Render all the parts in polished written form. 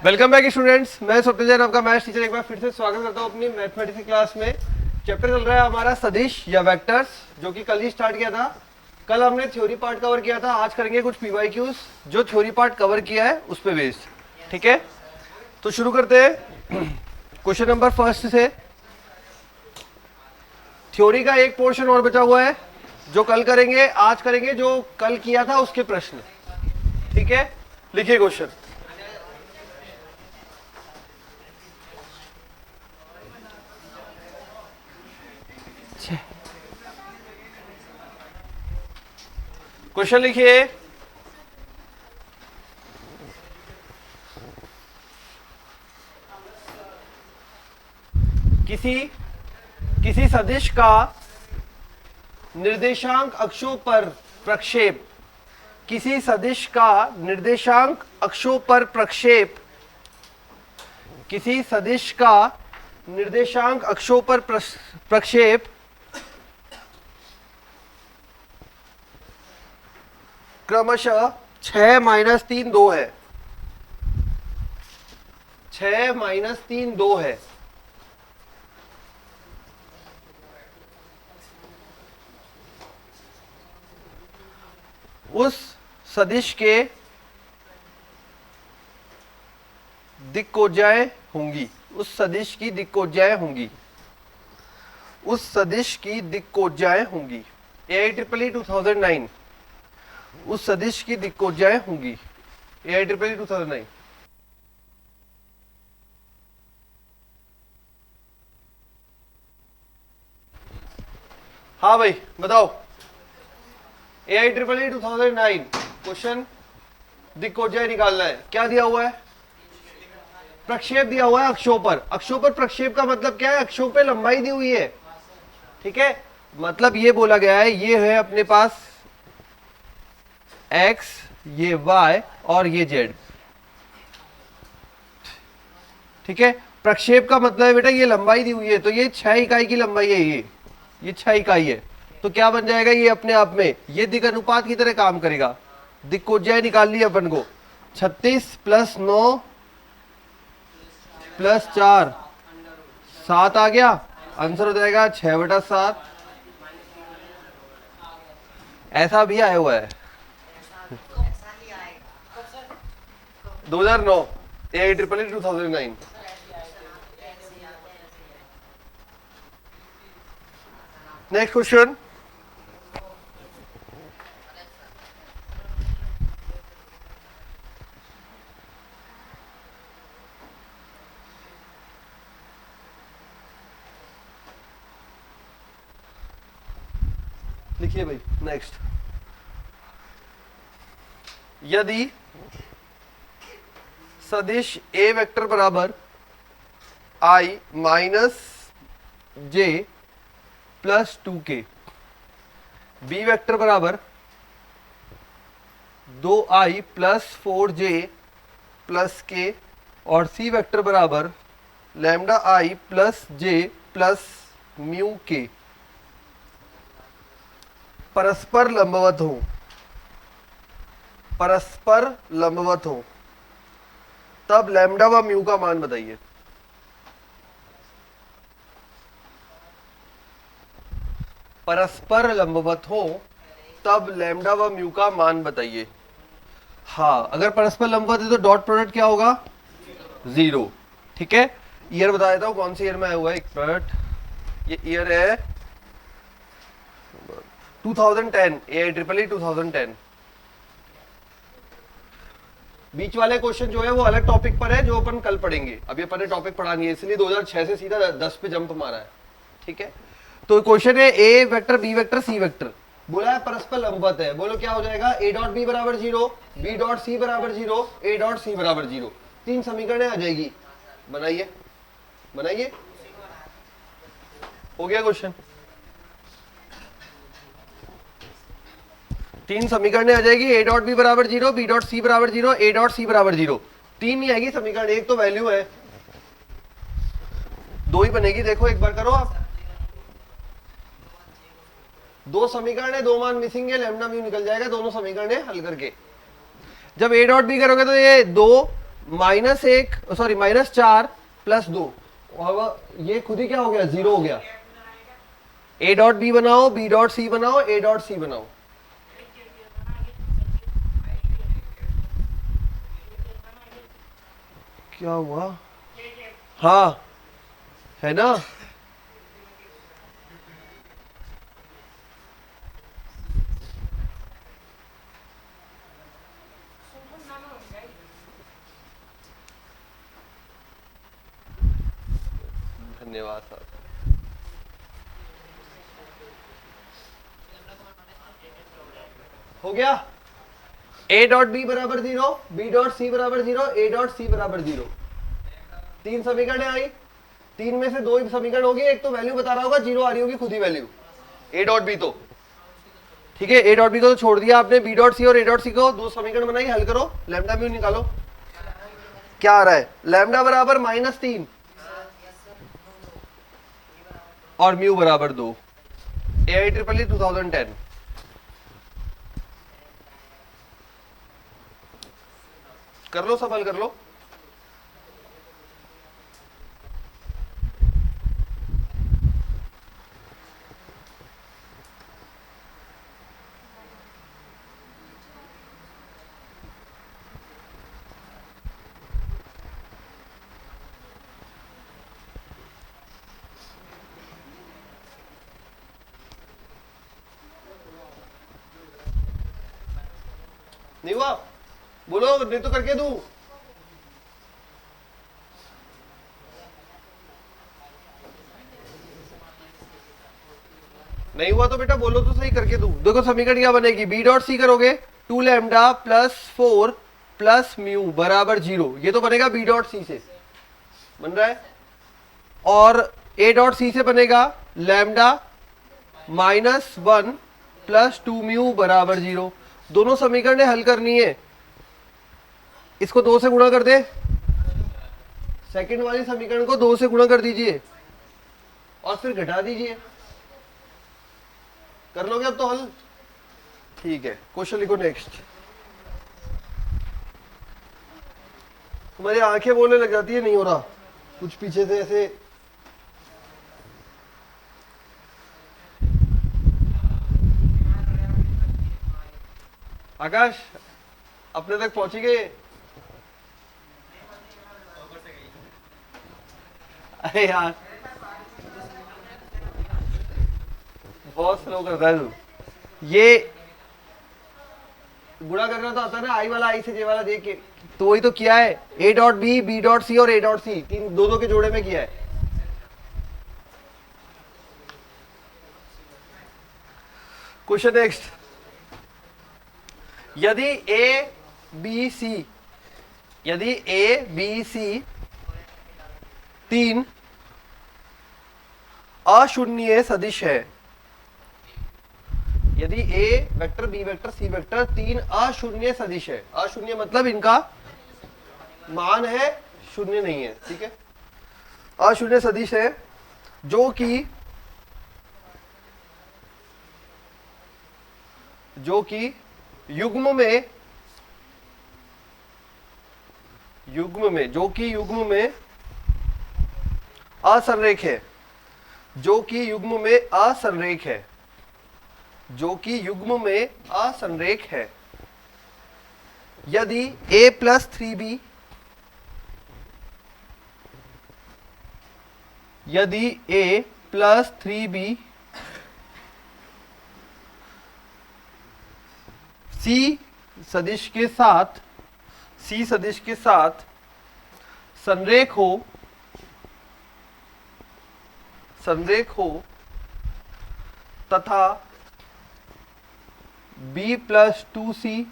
Welcome back students, मैं स्वप्निल जैन आपका maths teacher एक बार फिर से स्वागत करता हूँ अपनी मैथमेटिक्स की क्लास में। चैप्टर चल रहा है हमारा सदिश या वेक्टर्स, जो कि कल ही स्टार्ट किया था। कल हमने थ्योरी पार्ट कवर किया था, आज करेंगे कुछ पीवाईक्यूज जो थ्योरी पार्ट कवर किया है उस पे बेस्ड। ठीक है, तो शुरू करते हैं क्वेश्चन नंबर फर्स्ट से। थ्योरी का एक पोर्शन और बचा हुआ है जो कल करेंगे, आज करेंगे जो कल किया था उसके प्रश्न। ठीक है, लिखिए क्वेश्चन। क्वेश्चन लिखिए। किसी सदिश का निर्देशांक अक्षों पर प्रक्षेप, किसी सदिश का निर्देशांक अक्षों पर प्रक्षेप, किसी सदिश का निर्देशांक अक्षों पर प्रक्षेप क्रमशः 6 - 3 2 है। 6 - 3 2 है। उस सदिश के दिक्कोजाएं होंगी, उस सदिश की दिक्कोजाएं होंगी, उस सदिश की दिक्कोजाएं होंगी। AIEEE 2009, उस सदिश की दिक्कोजाएं होंगी। AIEEE 2009। हाँ भाई बताओ। AIEEE 2009 क्वेश्चन, दिक्कोजाएं निकालना है। क्या दिया हुआ है? प्रक्षेप दिया हुआ है अक्षों पर। अक्षों पर प्रक्षेप का मतलब क्या है? अक्षों पे लंबाई दी हुई है। ठीक है, मतलब ये बोला गया है, ये है अपने पास x, ये y और ये z। ठीक है, प्रक्षेप का मतलब है बेटा ये लंबाई दी हुई है, तो ये 6 इकाई की लंबाई है। ये 6 इकाई है, तो क्या बन जाएगा ये अपने आप में? ये दिक् अनुपात की तरह काम करेगा। दिक्कोजाएं निकाल ली अपन को। 36 + 9 + 4 7 आ गया। आंसर हो जाएगा 6/7। ऐसा भी आया हुआ है 2009, AIEEE 2009। Next question. लिखिए भाई नेक्स्ट। यदि सदिश A वेक्टर बराबर I - J + 2k, B vector बराबर 2I + 4j + k और C वेक्टर बराबर λI + j + μk परस्पर लंबवत हो, परस्पर लंबवत हो, तब लैम्डा व म्यू का मान बताइए। परस्पर लंबवत हो तब लैम्डा व म्यू का मान बताइए। हाँ, अगर परस्पर लंबवत है तो डॉट प्रोडक्ट क्या होगा? 0। ठीक है, ईयर बता देता हूं कौन सी ईयर में आया हुआ है। एक मिनट, ये ईयर है 2010, AIEEE 2010। बीच वाले क्वेश्चन जो है वो अलग टॉपिक पर है, जो अपन कल पढ़ेंगे। अभी अपन ने टॉपिक पढ़ा नहीं है, इसलिए 2006 से सीधा 10 पे जंप मारा है। ठीक है, तो क्वेश्चन है A vector, B vector, C vector, बोला है परस्पर लंबवत है। बोलो क्या हो जाएगा? A.B = 0, B.C = 0, A.C = 0। 3 समीकरण आ जाएगी। बनाइए बनाइए। हो गया क्वेश्चन। 3 समीकरण आ जाएगी। A.B = 0, B.C = 0, A.C = 0। 3 नहीं आएगी समीकरण, एक तो वैल्यू है, 2 ही बनेगी। देखो एक बार करो आप। 2 समीकरण है, 2 मान मिसिंग है, लैम्डा म्यू निकल जाएगा दोनों समीकरण हल करके। जब A डॉट बी करोगे तो ये 2 -4 + 2, और ये खुद ही क्या हो गया, 0 हो गया। A डॉट बी बनाओ, B डॉट सी बनाओ, A डॉट सी बनाओ। क्या हुआ? हाँ है ना। धन्यवाद सर। हो गया। A डॉट बी बराबर 0, B डॉट सी बराबर 0, A डॉट सी बराबर 0। 3 समीकरण आई, 3 में से 2 ही समीकरण होगी, एक तो वैल्यू बता रहा होगा, 0 आ रही होगी खुद ही वैल्यू। A डॉट बी तो ठीक है, A डॉट बी को तो छोड़ दिया आपने, B डॉट सी और A डॉट सी को 2 समीकरण बनाई, हल करो, लैम्डा म्यू निकालो। क्या आ रहा है? लैम्डा बराबर -3 और म्यू बराबर 2। AIEEE 2010। कर लो, सब हल कर लो। नहीं हुआ? बोलो, नहीं तो करके दूं। नहीं हुआ तो बेटा बोलो तो सही, करके दूं। देखो समीकरण क्या बनेगी, बी डॉट सी करोगे 2 लैम्डा प्लस 4 प्लस म्यू बराबर 0, ये तो बनेगा बी डॉट सी से, बन रहा है। और ए डॉट सी से बनेगा लैम्डा -1 प्लस 2 म्यू बराबर 0। दोनों समीकरण हल करनी है, इसको 2 से गुणा कर दे, सेकंड वाली समीकरण को 2 से गुणा कर दीजिए और फिर घटा दीजिए। कर लोगे अब तो हल? ठीक है, क्वेश्चन लिखो नेक्स्ट। तुम्हारी आंखें बोलने लग जाती है, नहीं हो रहा कुछ पीछे से ऐसे। आकाश अपने तक पहुंची गए? अरे यार बहुत स्लो करता है तू। ये गुणा करना तो आता है ना, आई वाला आई से जे वाला दे के, तो वही तो किया है। A dot B, B dot C और ए डॉट सी, तीन दो के जोड़े में किया है। Question next. यदि ए बी सी, यदि ए बी सी 3 अशून्य सदिश है, यदि A vector, B vector, C vector 3 अशून्य सदिश है, अशून्य मतलब इनका मान है शून्य नहीं है, ठीक है, अशून्य सदिश है, जो कि युग्म में, जो कि युग्म में असंरेख है, जो कि युग्म में असंरेख है, जो कि युग्म में असंरेख है। यदि a प्लस 3b, यदि a प्लस 3b c सदिश के साथ, c सदिश के साथ संरेख हो, संरेख हो तथा b प्लस 2c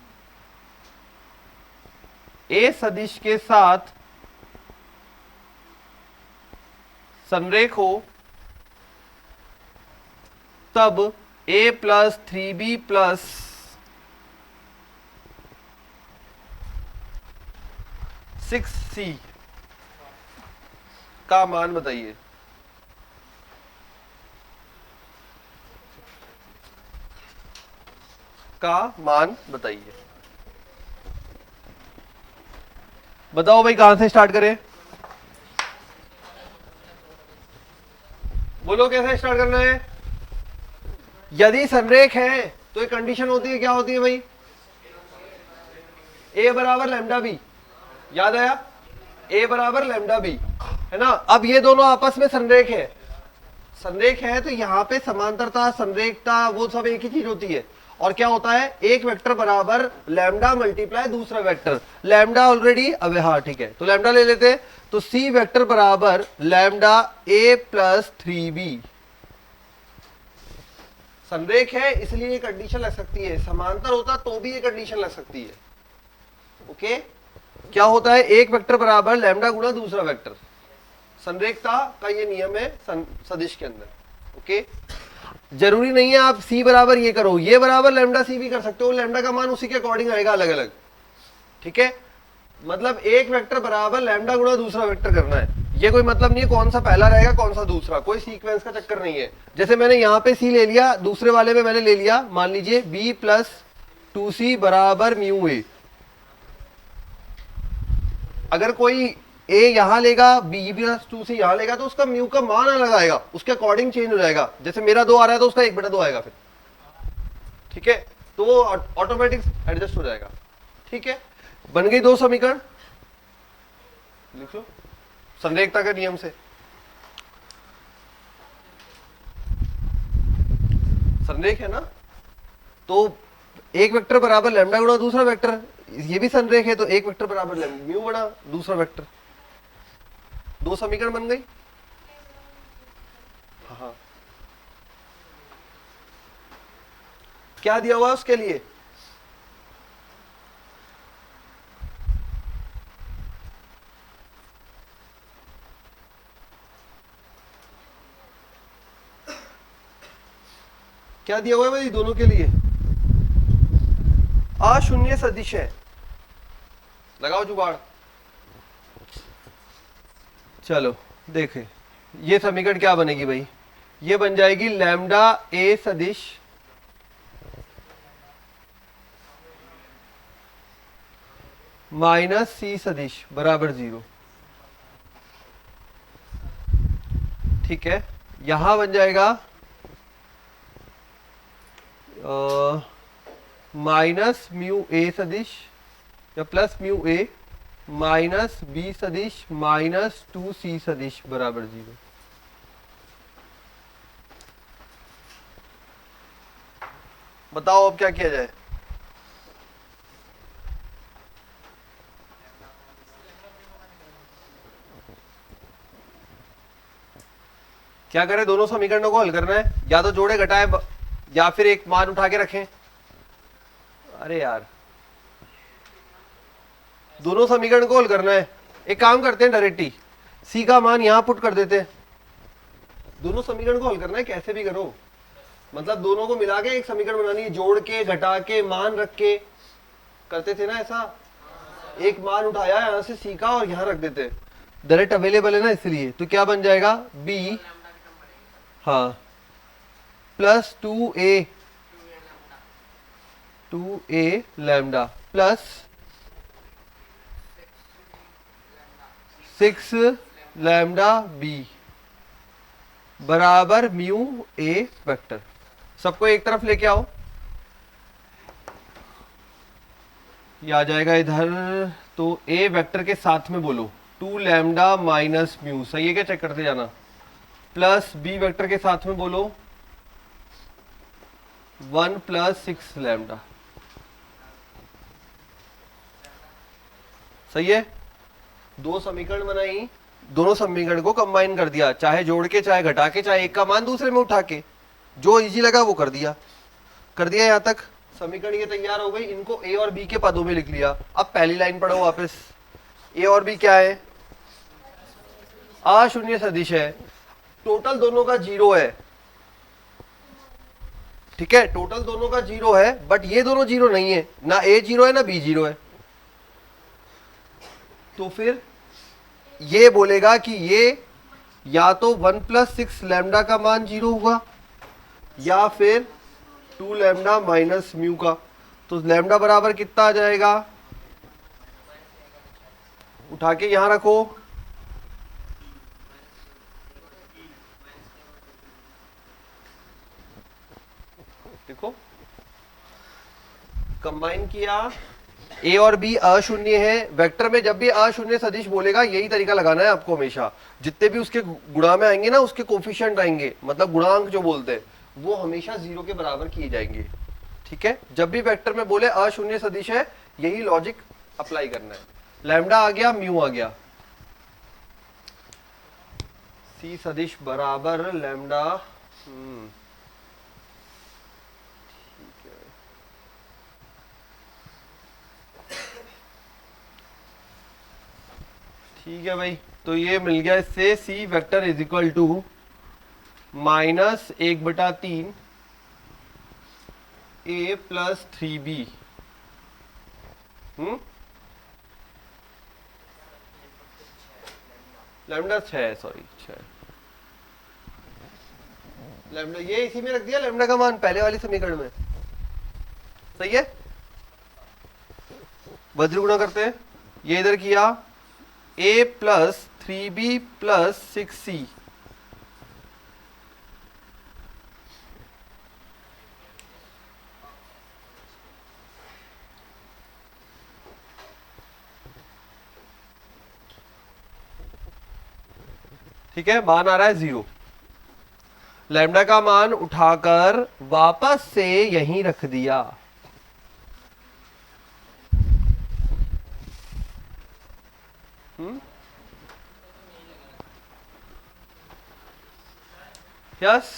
a सदिश के साथ संरेख हो, तब a plus 3b plus six C का मान बताइए। का मान बताइए। बताओ भाई कहां से स्टार्ट करें, बोलो कैसे स्टार्ट करना है। यदि संरेख है तो एक कंडीशन होती है, क्या होती है भाई, ए बराबर लैम्डा बी, याद आया, ए बराबर लैम्डा बी, है ना। अब ये दोनों आपस में संरेख है, संरेख है तो यहाँ पे समांतरता, संरेखता, वो सब एक ही चीज होती है। और क्या होता है, एक वेक्टर बराबर लैम्डा मल्टीप्लाई दूसरा वेक्टर, लैम्डा ऑलरेडी, अब हाँ ठीक है, तो लैम्डा ले लेते हैं, तो सी वेक्टर बराबर लैम्डा ए प्लस 3b। संरेख है इसलिए ये कंडीशन लग सकती है, समांतर होता तो भी ये कंडीशन लग सकती है। ओके, क्या होता है, एक वेक्टर बराबर लैम्डा गुणा दूसरा वेक्टर, संरेखता का ये नियम है सदिश के अंदर। ओके, जरूरी नहीं है आप सी बराबर ये करो, ये बराबर लैम्डा सी भी कर सकते हो, लैम्डा का मान उसी के अकॉर्डिंग आएगा अलग अलग, ठीक है। मतलब एक वेक्टर बराबर लैम्डा गुणा दूसरा वेक्टर करना है, ये कोई मतलब नहीं है कौन सा पहला रहेगा कौन सा दूसरा, कोई सीक्वेंस का चक्कर नहीं है। जैसे मैंने यहाँ पे सी ले लिया, दूसरे वाले में मैंने ले लिया, मान लीजिए बी प्लस 2c बराबर म्यू ए, अगर कोई ए यहां लेगा, बी प्लस 2c यहां लेगा, तो उसका म्यू का मान अलग आएगा, उसके अकॉर्डिंग चेंज हो जाएगा। जैसे मेरा 2 आ रहा है तो उसका 1/2 आएगा फिर, ठीक है, तो वो ऑटोमेटिक एडजस्ट हो जाएगा। ठीक है, बन गई 2 समीकरण, लिख लो संरेखता के नियम से। संरेख है ना, तो एक वेक्टर बराबर लैम्डा गुणा दूसरा वेक्टर, ये भी संरेख है, तो एक वेक्टर बराबर म्यू बना दूसरा वेक्टर, 2 समीकरण बन गई। हाँ, क्या दिया हुआ उसके लिए, क्या दिया हुआ है भाई दोनों के लिए, अशून्य सदिश है, लगाओ जुगाड़। चलो देखें, ये समीकरण क्या बनेगी भाई, ये बन जाएगी लैम्डा ए सदिश माइनस सी सदिश बराबर 0। ठीक है, यहां बन जाएगा माइनस म्यू ए सदिश या plus mu A minus B सदिश माइनस 2c सदिश बराबर 0। बताओ अब क्या किया जाए, क्या करें, दोनों समीकरणों को हल करना है, या तो जोड़े घटाए या फिर एक मान उठा के रखें। अरे यार, दोनों समीकरण को हल करना है, एक काम करते हैं डायरेक्ट ही सी का मान यहां पुट कर देते हैं, दोनों समीकरण को हल करना है, कैसे भी करो, मतलब दोनों को मिला के एक समीकरण बनानी है, जोड़ के घटा के मान रख के करते थे ना ऐसा, एक मान उठाया यहां से सी का और यहां रख देते, डायरेक्ट अवेलेबल है ना इसलिए, तो क्या बन जाएगा बी, हाँ, plus 2a lambda plus 6 lambda B बराबर म्यू ए वेक्टर। सबको एक तरफ लेके आओ, ये आ जाएगा इधर, तो ए वेक्टर के साथ में बोलो 2 लैम्डा माइनस म्यू, सही है क्या, चेक करते जाना, प्लस बी वेक्टर के साथ में बोलो 1 प्लस 6 लैम्डा, सही है। 2 समीकरण बनाई, दोनों समीकरण को कंबाइन कर दिया, चाहे जोड़ के चाहे घटा के, चाहे एक का मान दूसरे में उठा के, जो इजी लगा वो कर दिया, यहां तक समीकरण ये तैयार हो गई, इनको ए और बी के पदों में लिख लिया। अब पहली लाइन पढ़ो वापस, ए और बी क्या है, अशून्य सदिश है, टोटल दोनों का 0 है, ठीक है, टोटल दोनों का 0 है, बट ये दोनों 0 नहीं है, ना ए 0 है ना बी 0 है, तो फिर ये बोलेगा कि ये या तो 1 प्लस 6 लैम्डा का मान 0 होगा या फिर 2 लैम्डा माइनस म्यू का, तो लैम्डा बराबर कितना आ जाएगा, उठा के यहां रखो, देखो कंबाइन किया, ए और बी अशून्य है। वेक्टर में जब भी अशून्य सदिश बोलेगा यही तरीका लगाना है आपको हमेशा, जितने भी उसके गुणा में आएंगे ना, उसके कोफिशिएंट आएंगे, मतलब गुणांक जो बोलते हैं वो हमेशा 0 के बराबर किए जाएंगे। ठीक है, जब भी वेक्टर में बोले अशून्य सदिश है यही लॉजिक अप्लाई करना है। लैम्डा आ गया, म्यू आ गया, सी सदिश बराबर लैम्डा। ठीक है भाई, तो ये मिल गया इससे, C vector is equal to -1/3 a + 3b। Lambda 6, sorry 6 lambda, ये इसी में रख दिया लैम्डा का मान पहले वाली समीकरण में। सही है, वज्र गुणा करते हैं, ये इधर किया a + 3b + 6c। ठीक है, मान आ रहा है 0। लैम्डा का मान उठाकर वापस से यहीं रख दिया। यस,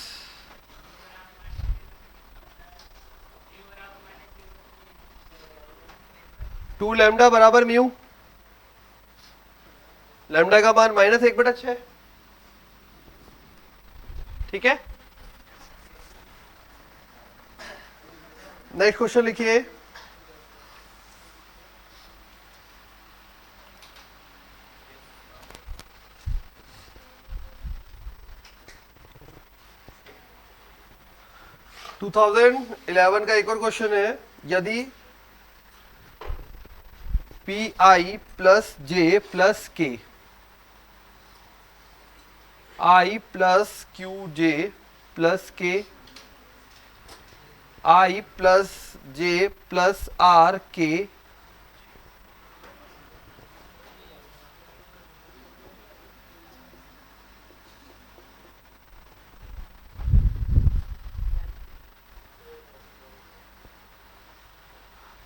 टू लैम्डा बराबर म्यू, लैम्डा का मान -1/6। ठीक है, नेक्स्ट क्वेश्चन लिखिए। टू 2011 का एक और क्वेश्चन है, यदि PI + J + K, I + QJ + K, I + J + R K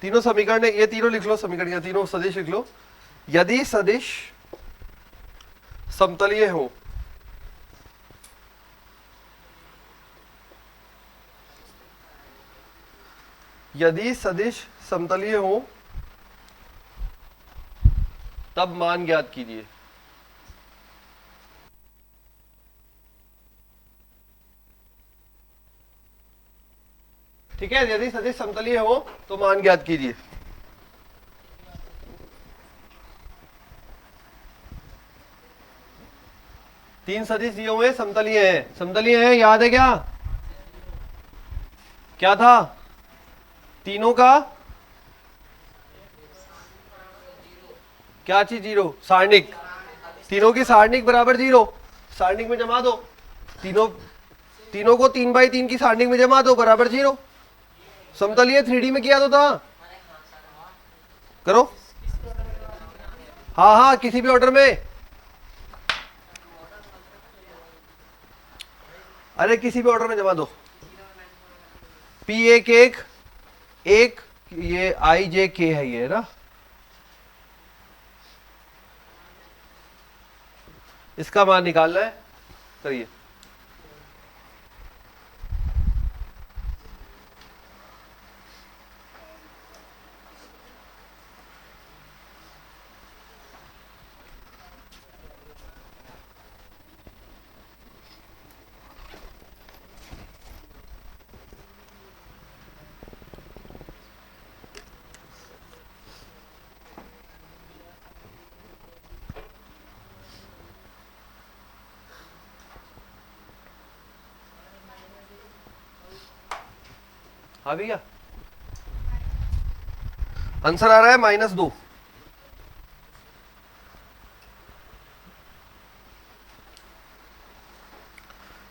तीनों समीकरण, ये तीनों लिख लो समीकरण, या तीनों सदिश लिख लो। यदि सदिश समतलीय हो, यदि सदिश समतलीय हो तब मान ज्ञात कीजिए। ठीक है, यदि सदिश समतलीय हो तो मान ज्ञात कीजिए। तीन सदिश दिए हुए समतलीय है, समतलीय है, याद है क्या? क्या था तीनों का? क्या चीज 0? सारणिक, तीनों की सारणिक बराबर 0। सारणिक में जमा दो, तीनों को 3/3 की सारणिक में जमा दो, बराबर 0। समतलीय 3D में किया तो था, करो। हाँ हाँ, किसी भी ऑर्डर में, अरे किसी भी ऑर्डर में जमा दो। P1 1 ये IJK है, ये ना, इसका मान निकालना है, करिए। हाँ भैया, आंसर आ रहा है -2।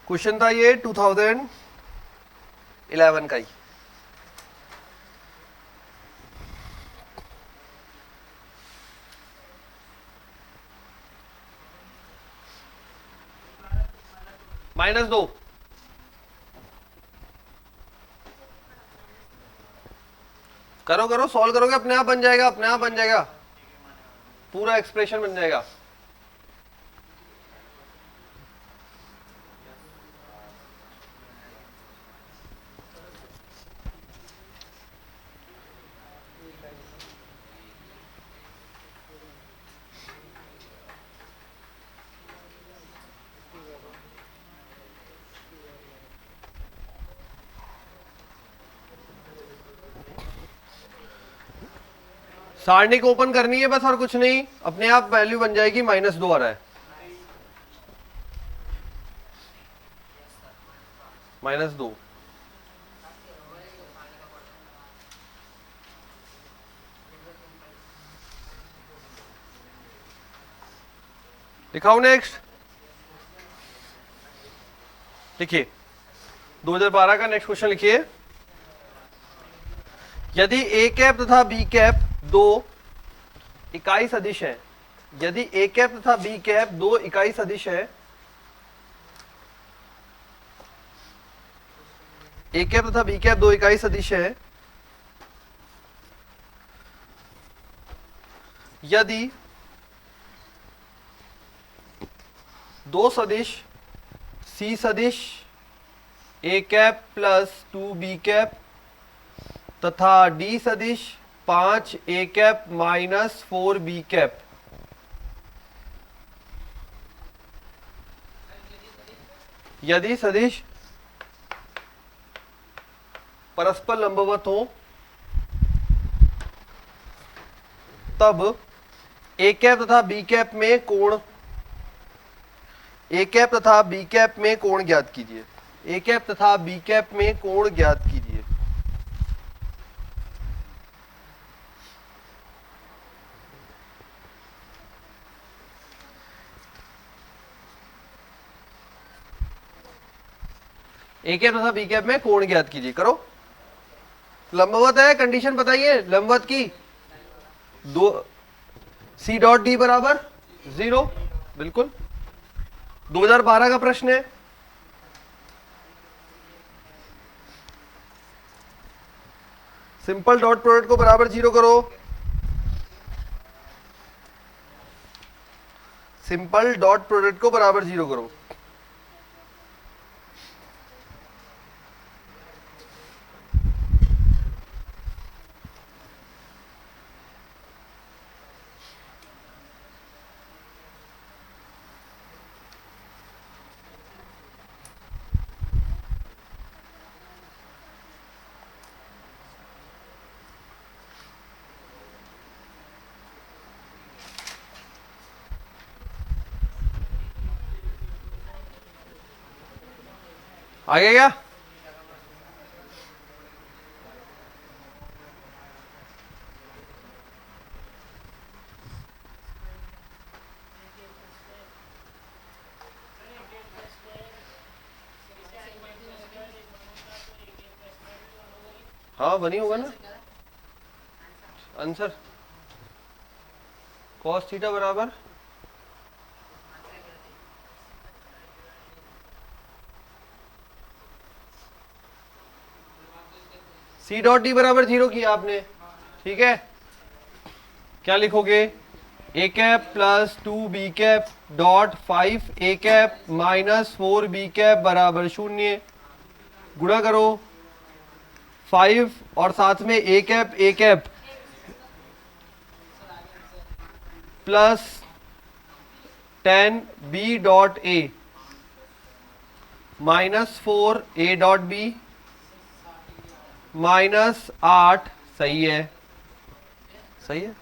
क्वेश्चन था ये 2011 का ही। -2 करो करो, सॉल्व करोगे अपने आप बन जाएगा, अपने आप बन जाएगा, पूरा एक्सप्रेशन बन जाएगा। सारणी को ओपन करनी है बस, और कुछ नहीं, अपने आप वैल्यू बन जाएगी। -2 आ रहा है, -2। दिखाओ नेक्स्ट। लिखिए 2012 का नेक्स्ट क्वेश्चन लिखिए। यदि ए कैप तथा बी कैप दो इकाई सदिश है, यदि ए कैप तथा बी कैप दो इकाई सदिश है, ए कैप तथा बी कैप दो इकाई सदिश है, यदि दो सदिश सी सदिश ए कैप प्लस 2 बी कैप तथा डी सदिश 5 A cap minus 4 B cap यदि सदिश परस्पर लंबवत हो, तब ए कैप तथा बी कैप में कोण, ए कैप तथा बी कैप में कोण ज्ञात कीजिए। ए कैप तथा बी कैप में कोण ज्ञात कीजिए। ए कैप तथा बी कैप में कोण ज्ञात कीजिए। करो, लंबवत है, कंडीशन बताइए लंबवत की। दो सी डॉट डी बराबर 0, बिल्कुल 2012 का प्रश्न है। सिंपल डॉट प्रोडक्ट को बराबर 0 करो, सिंपल डॉट प्रोडक्ट को बराबर 0 करो। आ गया क्या? हाँ बनी होगा ना आंसर। cos थीटा बराबर सी डॉट डी बराबर 0 किया आपने, ठीक है। क्या लिखोगे? A cap plus 2 B cap dot 5 A cap minus 4 B cap बराबर 0। गुणा करो 5 और साथ में A cap plus 10 B dot A minus 4 A dot B -8। सही है, सही है।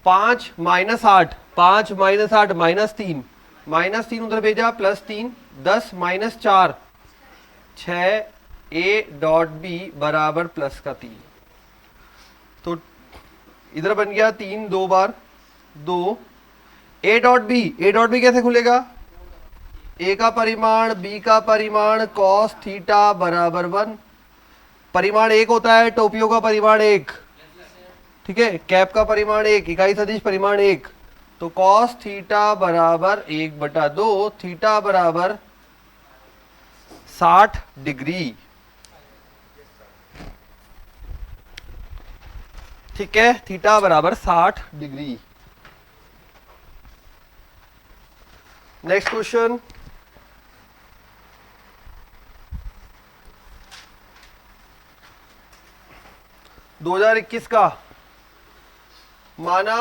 5 -8, 5 -8 -3, -3 उधर भेजा, +3 10 -4 6 ए डॉट बी बराबर +3। तो इधर बन गया 3 2 बार 2। ए डॉट बी कैसे खुलेगा? ए का परिमाण बी का परिमाण कॉस थीटा बराबर 1। परिमाण एक होता है, टोपियों का परिमाण एक, ठीक है, कैप का परिमाण एक, इकाई सदिश परिमाण एक। तो कॉस थीटा बराबर 1/2, थीटा बराबर 60 डिग्री। ठीक है, थीटा बराबर 60 डिग्री। नेक्स्ट क्वेश्चन, दो 2021 का माना,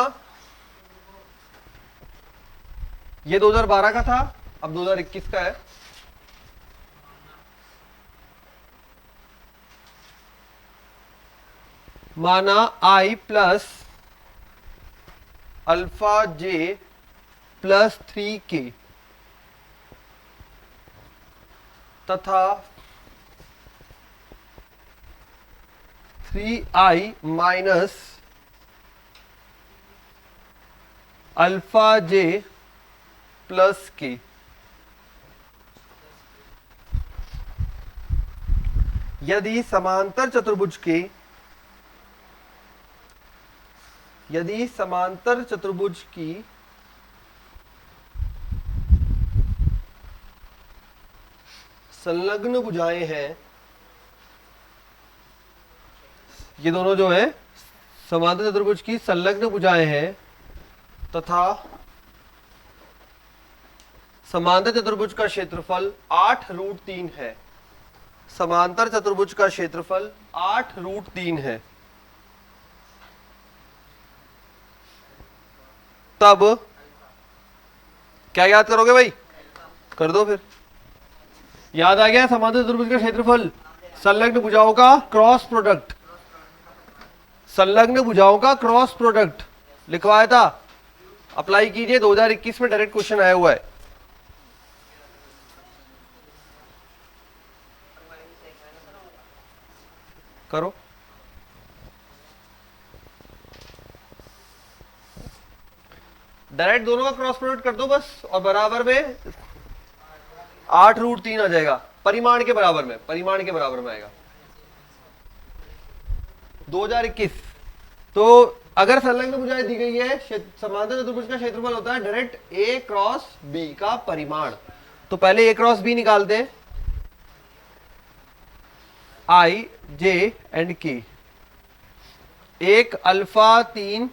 ये 2012 का था, अब 2021 का है। माना i plus alpha J plus 3k तथा 3i माइनस अल्फा जे प्लस के यदि समांतर चतुर्भुज के की संलग्न भुजाएं हैं, ये दोनों जो है समांतर चतुर्भुज की संलग्न भुजाएं हैं तथा समांतर चतुर्भुज का क्षेत्रफल 8√3 है। समांतर चतुर्भुज का क्षेत्रफल 8√3 है। तब क्या याद करोगे भाई? कर दो फिर। याद आ गया समांतर चतुर्भुज का क्षेत्रफल, संलग्न भुजाओं का क्रॉस प्रोडक्ट, संलग्न भुजाओं का क्रॉस प्रोडक्ट लिखवाया था। अप्लाई कीजिए, 2021 में डायरेक्ट क्वेश्चन आया हुआ है। करो। डायरेक्ट दोनों का क्रॉस प्रोडक्ट कर दो बस, और बराबर में 8√3 आ जाएगा। परिमाण के बराबर में आएगा 2021। तो अगर संलग्न भुजाएं दी गई है, समांतर चतुर्भुज का क्षेत्रफल होता है डायरेक्ट ए क्रॉस बी का परिमाण। तो पहले ए क्रॉस बी निकालते हैं, आई जे एंड के। एक अल्फा 3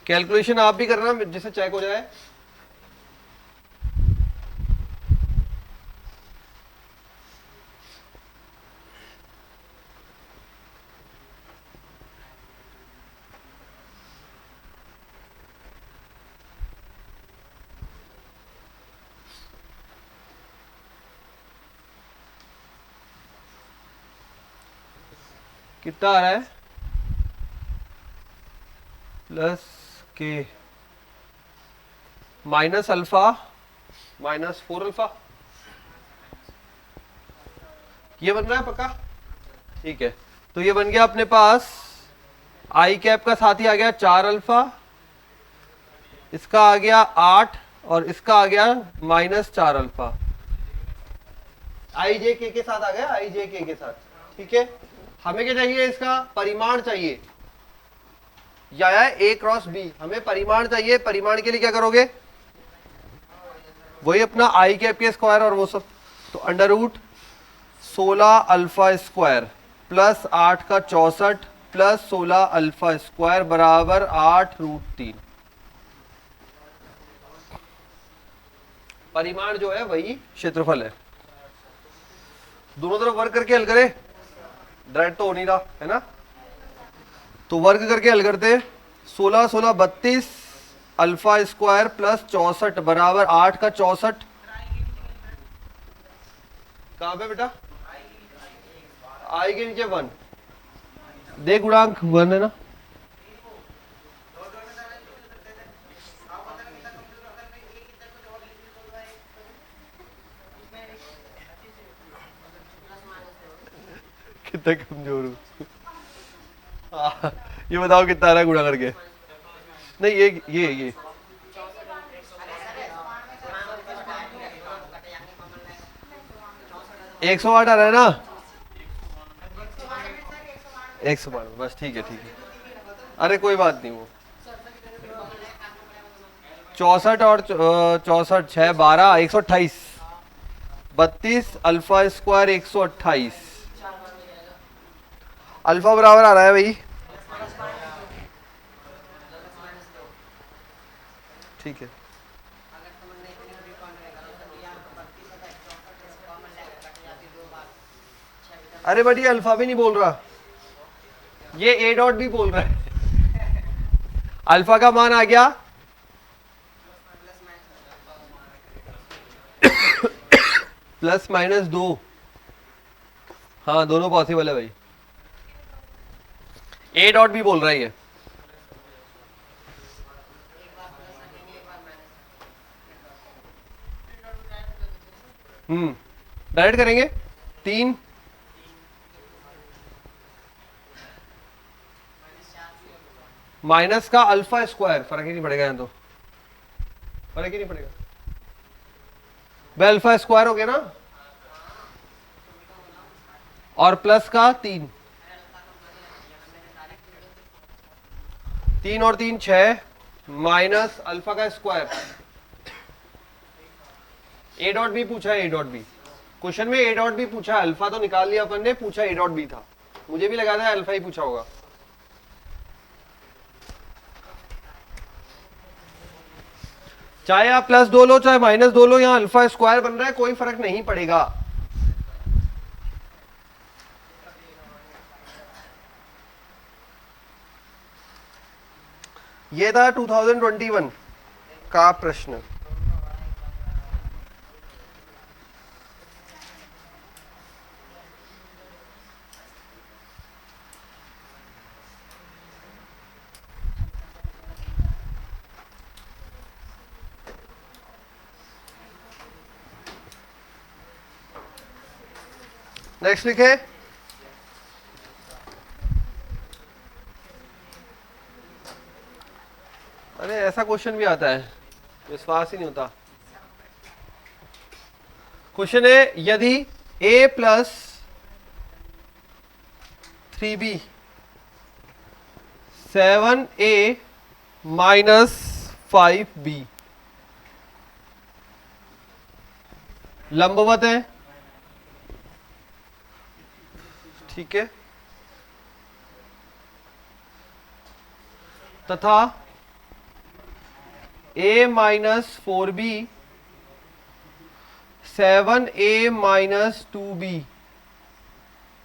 कैलकुलेशन आप भी करना जिससे चेक हो जाए। कितना आ रहा है? प्लस के माइनस अल्फा माइनस 4 अल्फा, ये बन रहा है पक्का? ठीक है, तो ये बन गया अपने पास आई कैप का साथ ही आ गया 4 अल्फा, इसका आ गया 8 और इसका आ गया -4 अल्फा। आई जे के साथ आ गया, आई जे के साथ। ठीक है, हमें क्या चाहिए? इसका परिमाण चाहिए। या ए क्रॉस बी, हमें परिमाण चाहिए। परिमाण के लिए क्या करोगे? वही अपना आई कैप के स्क्वायर और वो सब। तो √16 अल्फा स्क्वायर प्लस 8 का 64 प्लस 16 अल्फा स्क्वायर बराबर 8√3। परिमाण जो है वही क्षेत्रफल है। दोनों तरफ वर्ग करके हल करें, डायरेक्ट तो हो नहीं रहा है ना, तो वर्ग करके हल करते। 16 16 32 अल्फा स्क्वायर प्लस 64 बराबर 8 का 64। कहां पे बेटा? आई के नीचे 1, देख गुणांक 1 है ना। कितना कमजोर हूँ। ये बताओ कितना आ रहा है गुणा करके? नहीं ये 108 आ रहा है ना? 192, बस ठीक है ठीक है। अरे कोई बात नहीं, वो 64 और 64 6 12 128 32 अल्फा स्क्वायर 128 अल्फा बराबर आ रहा है भाई। ठीक है। अरे बट ये अल्फा भी नहीं बोल रहा, ये ए डॉट भी बोल रहा है। अल्फा का मान आ गया +-2। हाँ दोनों पॉसिबल है भाई। ए डॉट भी बोल रहा है ये। डायरेक्ट करेंगे 3 माइनस का अल्फा स्क्वायर, फर्क ही नहीं पड़ेगा यहाँ तो, फर्क ही नहीं पड़ेगा भाई, अल्फा स्क्वायर हो गया ना, और प्लस का 3 और 3 6 माइनस अल्फा का स्क्वायर। ए डॉट भी पूछा है, ए डॉट भी क्वेश्चन में ए डॉट भी पूछा है। अल्फा तो निकाल लिया अपन ने, पूछा ए डॉट भी था, मुझे भी लगा था अल्फा ही पूछा होगा। चाहे आप +2 लो चाहे -2 लो, यहां अल्फा स्क्वायर बन रहा है, कोई फर्क नहीं पड़ेगा। ये था 2021 का प्रश्न। नेक्स्ट लिखे, अरे ऐसा क्वेश्चन भी आता है, विश्वास ही नहीं होता। क्वेश्चन है यदि a + 3b 7a - 5b लंबवत है, ठीक है, तथा a - 4b 7a - 2b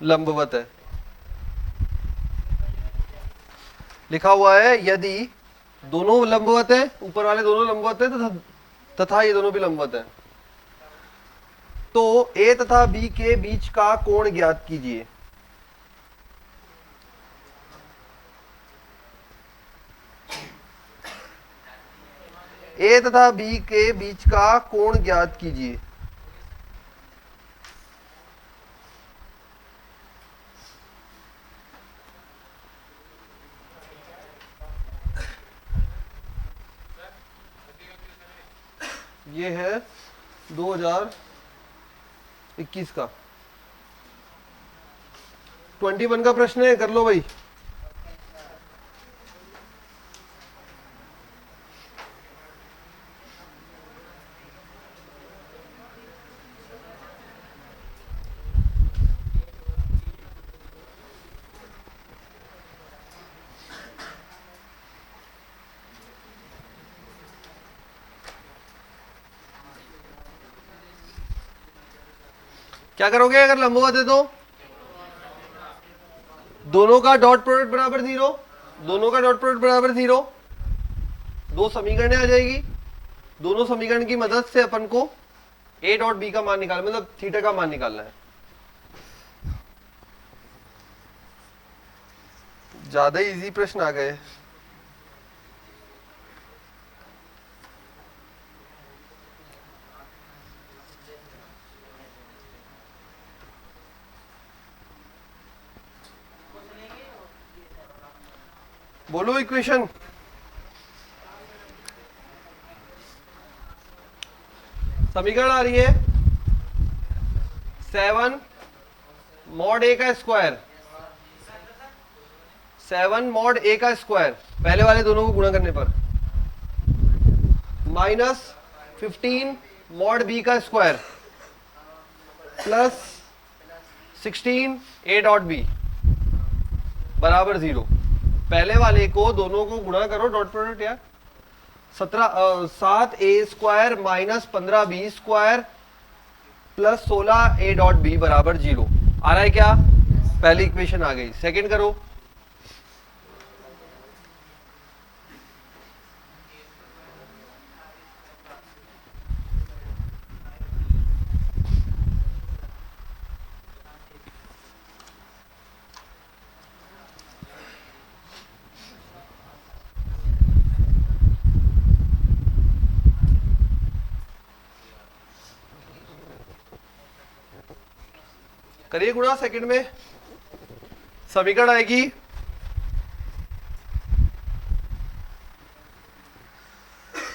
लंबवत है। लिखा हुआ है यदि दोनों लंबवत है, ऊपर वाले दोनों लंबवत है तथा ये दोनों भी लंबवत है, तो a तथा b के बीच का कोण ज्ञात कीजिए। a तथा b के बीच का कोण ज्ञात कीजिए। ये है 2021 का 21 का प्रश्न है, कर लो भाई। क्या करोगे अगर लंबवत है तो? दोनों का डॉट प्रोडक्ट बराबर 0, दोनों का डॉट प्रोडक्ट बराबर 0, दो समीकरण आ जाएगी। दोनों समीकरण की मदद से अपन को a डॉट b का मान निकालना, मतलब थीटा का मान निकालना है। ज्यादा इजी प्रश्न आ गए। बोलो इक्वेशन। समीकरण आ रही है 7 मॉड ए का स्क्वायर, 7 मॉड ए का स्क्वायर पहले वाले दोनों को गुणा करने पर माइनस 15 मॉड बी का square plus 16 A dot B बराबर 0। पहले वाले को दोनों को गुणा करो, डॉट प्रोडक्ट यार। 7 A square minus 15 B square plus 16 A dot B बराबर 0 आ रहा है क्या? पहली इक्वेशन आ गई। सेकंड करो। करिए गुणा सेकंड में। समीकरण आएगी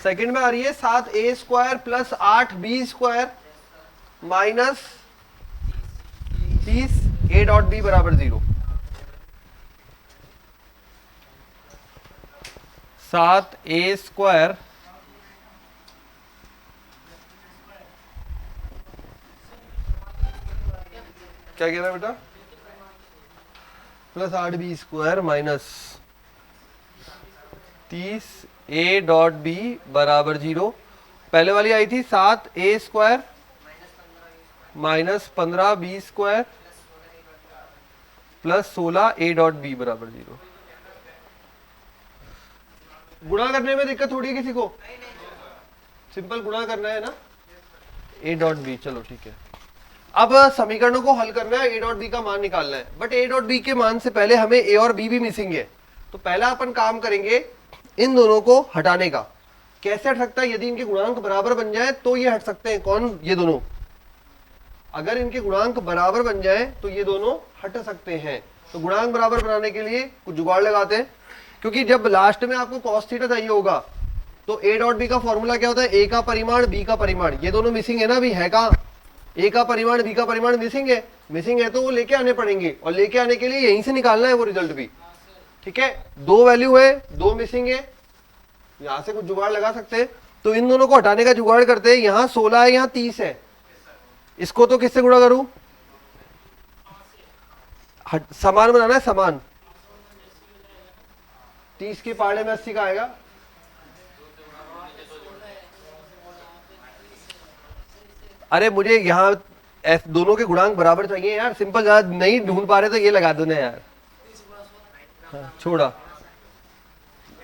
सेकंड में आ रही है 7 A square plus 8 B square minus 30 A dot B बराबर 0। 7 ए स्क्वायर क्या कह रहा है बेटा? Plus 8 B square minus 30 A dot B बराबर 0। पहले वाली आई थी 7 A square minus 15 B square plus 16 A dot B बराबर 0। गुणा करने में दिक्कत थोड़ी है किसी को? सिंपल गुणा करना है ना, ए डॉट बी। चलो ठीक है। अब समीकरणों को हल करना है, ए डॉट बी का मान निकालना है। बट ए डॉट बी के मान से पहले हमें ए और बी भी मिसिंग है। तो पहला अपन काम करेंगे इन दोनों को हटाने का। कैसे हट सकता है? यदि इनके गुणांक बराबर बन जाए तो ये हट सकते हैं। कौन? ये दोनों। अगर इनके गुणांक बराबर बन जाए तो ये दोनों हट सकते हैं। तो गुणांक बराबर बनाने के लिए कुछ जुगाड़ लगाते हैं, क्योंकि जब लास्ट में आपको cos थीटा चाहिए होगा तो ए डॉट बी का फॉर्मूला क्या होता है? ए का परिमाण बी का परिमाण। ये दोनों मिसिंग है ना, अभी है कहां? ए का परिमाण बी का परिमाण मिसिंग है। मिसिंग है तो वो लेके आने पड़ेंगे, और लेके आने के लिए यहीं से निकालना है वो रिजल्ट भी। ठीक है, दो वैल्यू है, दो मिसिंग है, यहां से कुछ जुगाड़ लगा सकते हैं। तो इन दोनों को हटाने का जुगाड़ करते हैं। यहाँ 16 है, यहाँ 30 है। इसको तो किससे गुणा करूं? समान बनाना है, समान। 30 के पाड़े में 80 का आएगा। अरे मुझे यहाँ दोनों के गुणांक बराबर चाहिए यार। सिंपल, ज्यादा नहीं ढूंढ पा रहे तो ये लगा दो ना यार। हाँ, छोड़ा,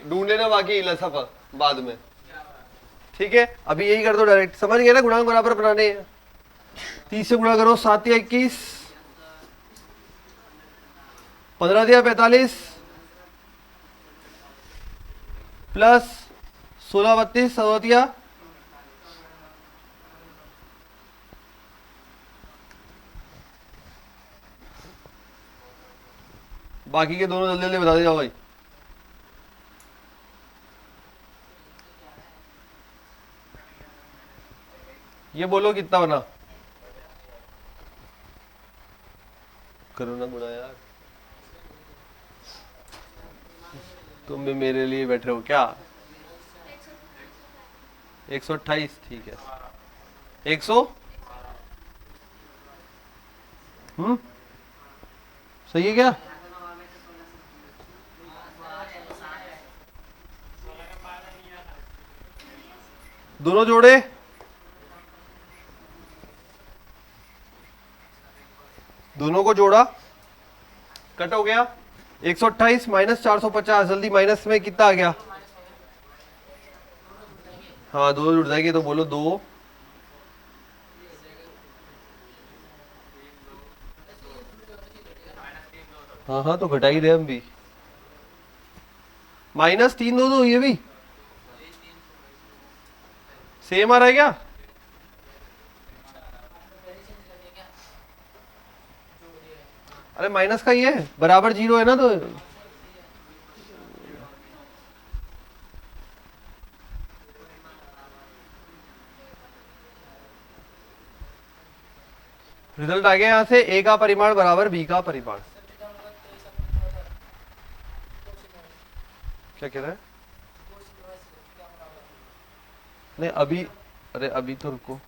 ढूंढ लेना बाकी लसफा बाद में। ठीक है, अभी यही कर दो डायरेक्ट। समझ गए ना? गुणांक बराबर बनाने हैं। 30 से गुणा करो, 7 या 21, 15 दिया 45 प्लस 16 32 17 बाकी के दोनों जल्दी जल्दी बता दे जाओ भाई। ये बोलो कितना बना? करो ना गुणा यार, तुम भी मेरे लिए बैठे हो क्या? 128। ठीक है, 100। सही है क्या? दोनों जोड़े, दोनों को जोड़ा, कट हो गया। 128 माइनस 450, जल्दी माइनस में कितना आ गया? हाँ, दो जुड़ जाएगी तो बोलो 2। हाँ हाँ, तो घटा ही रहे हम भी। -3 दो, ये भी सेम आ रहा है क्या? अरे माइनस का ही है, बराबर 0 है ना, तो रिजल्ट आ गया यहां से, ए का परिमाण बराबर बी का परिमाण। क्या कह रहा है? नहीं अभी, अरे अभी तो रुको,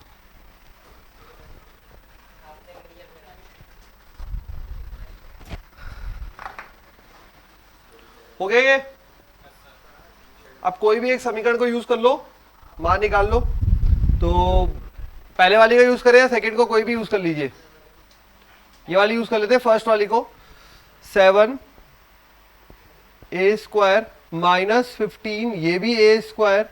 हो गया ये। अब कोई भी एक समीकरण को यूज कर लो, मान निकाल लो। तो पहले वाली का यूज करें या सेकंड को, कोई भी यूज कर लीजिए। ये वाली यूज कर लेते हैं, फर्स्ट वाली को। 7a² माइनस 15, ये भी a²।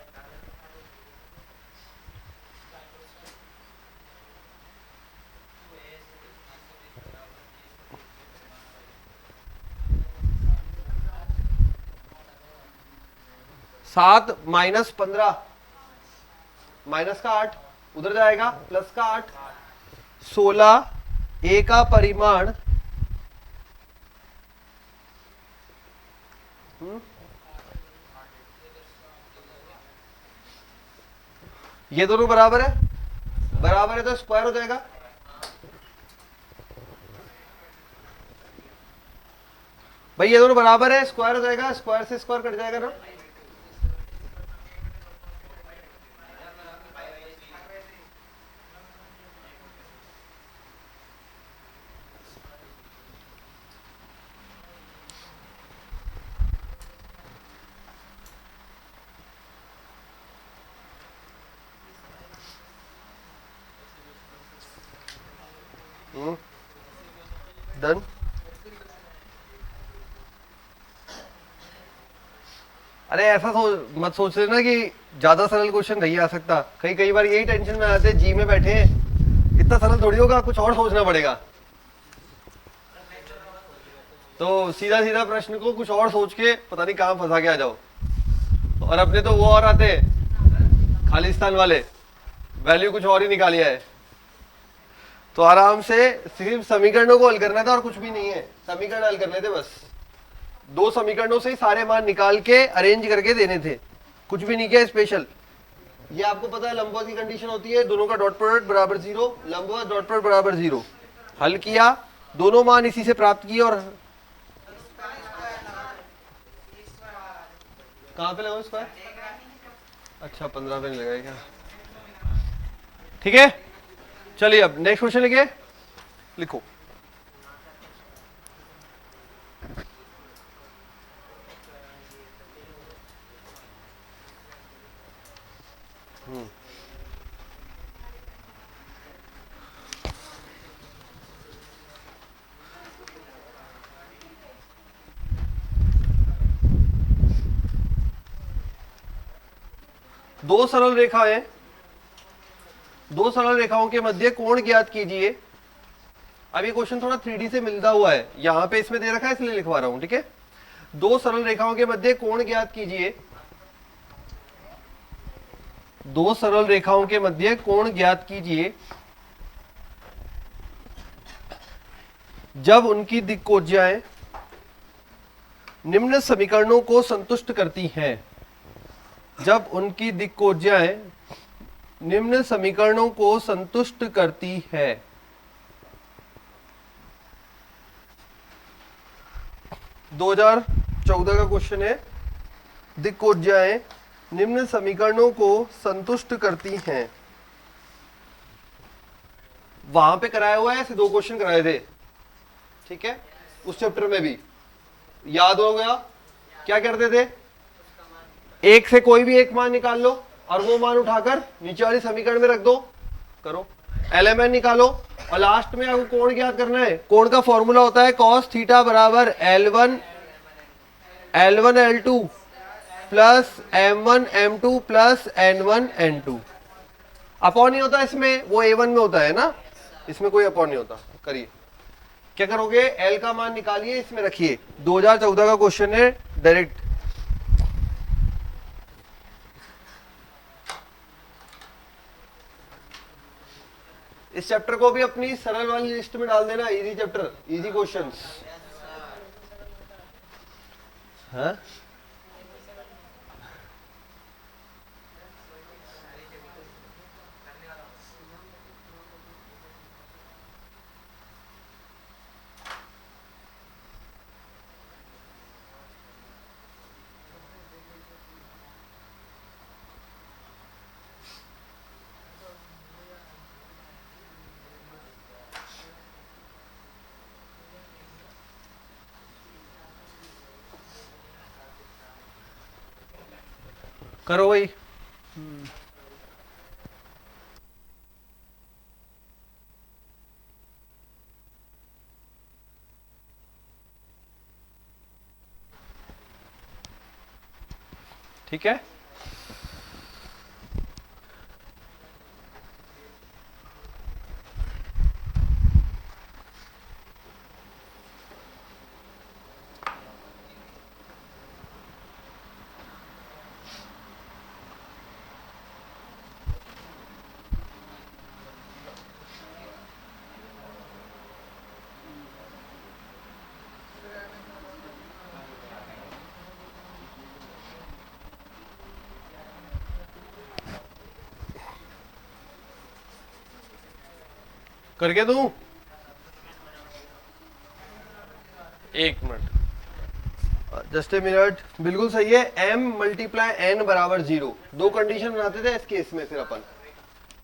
सात माइनस 15, माइनस का 8 उधर जाएगा, प्लस का 8, 16, ए का परिमाण ये दोनों बराबर है, बराबर है तो स्क्वायर हो जाएगा। भाई ये दोनों बराबर है, स्क्वायर हो जाएगा, स्क्वायर से स्क्वायर कट जाएगा ना। डन। अरे ऐसा मत सोच लेना कि ज्यादा सरल क्वेश्चन नहीं आ सकता। कई बार यही टेंशन में आते हैं, जी में बैठे हैं, इतना सरल थोड़ी होगा, कुछ और सोचना पड़ेगा। तो सीधा सीधा प्रश्न को कुछ और सोच के पता नहीं कहां फंसा के आ जाओ। और अपने तो वो और आते हैं खालिस्तान वाले, वैल्यू कुछ और ही निकालिया है। तो आराम से सिर्फ समीकरणों को हल करना था और कुछ भी नहीं है, समीकरण हल करने थे बस। दो समीकरणों से ही सारे मान निकाल के अरेंज करके देने थे, कुछ भी नहीं किया स्पेशल। ये आपको पता है लंबवत की कंडीशन होती है, दोनों का डॉट प्रोडक्ट बराबर 0, लंबवत डॉट प्रोडक्ट बराबर 0। हल किया, दोनों मान इसी से प्राप्त किए। और कहां पे लगाओ स्क्वायर? अच्छा 15 पे नहीं लगाया क्या? ठीक है, चलिए अब नेक्स्ट क्वेश्चन लिखिए, लिखो। दो सरल रेखाएं, दो सरल रेखाओं के मध्य कोण ज्ञात कीजिए। अब ये क्वेश्चन थोड़ा 3D से मिलता हुआ है, यहां पे इसमें दे रखा है इसलिए लिखवा रहा हूं, ठीक है। दो सरल रेखाओं के मध्य कोण ज्ञात कीजिए। दो सरल रेखाओं के मध्य कोण ज्ञात कीजिए जब उनकी दिक्कोज्याएं निम्न समीकरणों को संतुष्ट करती हैं। जब उनकी दिक्कोज्याएं निम्न समीकरणों को संतुष्ट करती है। दो 2014 का क्वेश्चन है, दिक्कोज्याएं निम्न समीकरणों को संतुष्ट करती हैं। वहां पे कराया हुआ है, ऐसे दो क्वेश्चन कराए थे, ठीक है। उस चैप्टर में भी याद हो गया, क्या करते थे, एक से कोई भी एक मान निकाल लो और वो मान उठाकर नीचे वाली समीकरण में रख दो, करो एलएमएन निकालो और लास्ट में आपको कोण ज्ञात करना है। कोण का फॉर्मूला होता है cos थीटा बराबर L1 L2 plus M1 M2 plus N1 N2। Upon नहीं होता इसमें, वो A1 में होता है ना, इसमें कोई अपॉन नहीं होता। करिए, क्या करोगे, L का मान निकालिए, इसमें रखिए। 2014 का क्वेश्चन है डायरेक्ट। इस चैप्टर को भी अपनी सरल वाली लिस्ट में डाल देना, इजी चैप्टर, इजी क्वेश्चंस। हाँ करो वही। ठीक है, करके दूं? एक मिनट, जस्ट ए मिनट। बिल्कुल सही है, m मल्टीप्लाई n बराबर 0, दो कंडीशन बनाते थे इस केस में फिर अपन।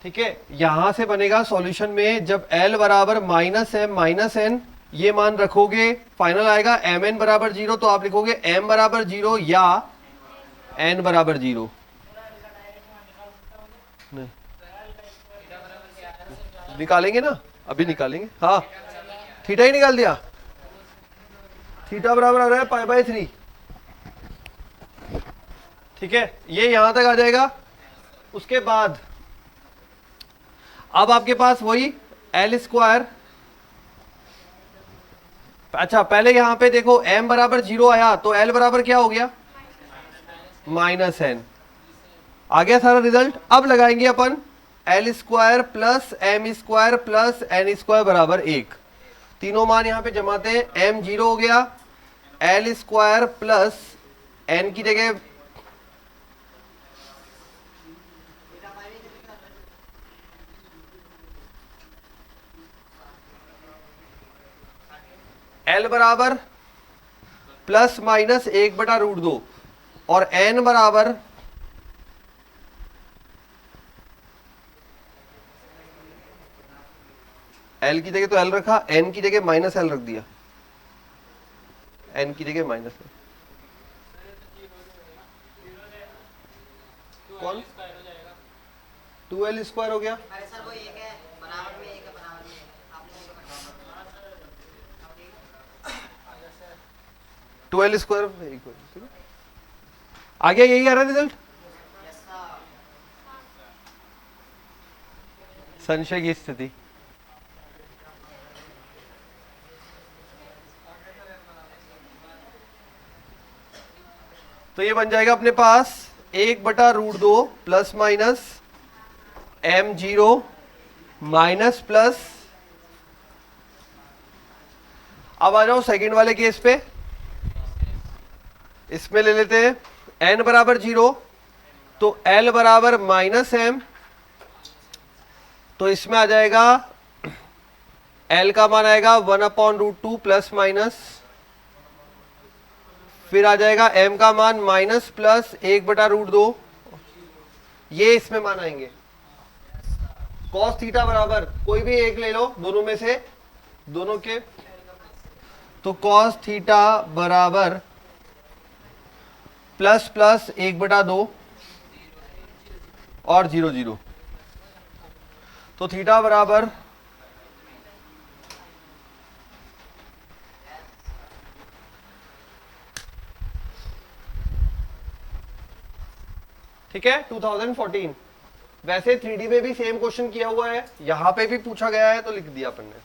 ठीक है, यहां से बनेगा सॉल्यूशन में जब l बराबर माइनस m माइनस n, ये मान रखोगे फाइनल आएगा mn बराबर 0, तो आप लिखोगे m बराबर 0 या n बराबर 0। निकालेंगे ना, अभी निकालेंगे। हाँ, थीटा ही निकाल दिया। थीटा बराबर आ रहा है पाई बाय 3। ठीक है, ये यहां तक आ जाएगा। उसके बाद अब आपके पास वही एल स्क्वायर। अच्छा, पहले यहां पे देखो m बराबर 0 आया तो l बराबर क्या हो गया? Minus n। आ गया सारा रिजल्ट। अब लगाएंगे अपन L square plus M square plus N square बराबर 1। तीनों मान यहां पे जमाते हैं, m 0 हो गया, एल स्क्वायर प्लस n की जगह l बराबर प्लस माइनस 1/√2 और n बराबर l की जगह तो l रखा, n की जगह माइनस l रख दिया, n की जगह माइनस l। कौन 2l स्क्वायर हो गया? ट्वेल्व स्क्वायर आ गया, यही आ रहा है रिजल्ट। संशय की स्थिति। तो ये बन जाएगा अपने पास 1/√2 plus minus m0 minus plus. अब आ जाओ सेकंड वाले केस पे, इसमें ले लेते हैं n बराबर 0 तो l बराबर माइनस m, तो इसमें आ जाएगा l का मान आएगा 1/√2 प्लस माइनस, फिर आ जाएगा m का मान माइनस प्लस 1/√2, ये इसमें मान आएंगे। cos थीटा बराबर कोई भी एक ले लो दोनों में से, दोनों के, तो cos थीटा बराबर प्लस प्लस 1/2 और 0 0, तो थीटा बराबर ठीक है 2014। वैसे 3D में भी सेम क्वेश्चन किया हुआ है, यहां पे भी पूछा गया है तो लिख दिया अपन ने।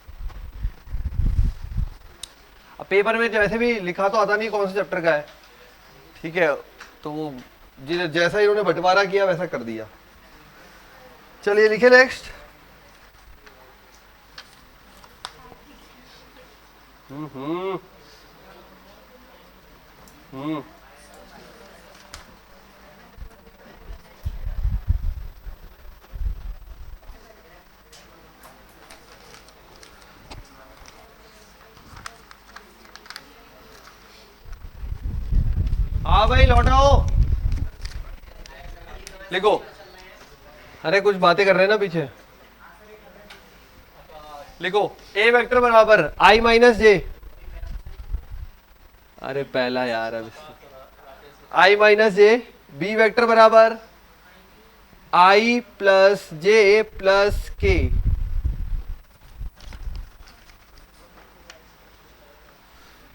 अब पेपर में वैसे भी लिखा तो आता नहीं कौन से चैप्टर का है, ठीक है, तो वो जैसा इन्होंने बंटवारा किया वैसा कर दिया। चलिए लिखे नेक्स्ट। हम्म हाँ भाई लौटाओ, लिखो। अरे कुछ बातें कर रहे हैं ना पीछे, लिखो ए वेक्टर बराबर i माइनस जे। अरे पहला यार, अब i minus J B vector बराबर आई प्लस जे प्लस के।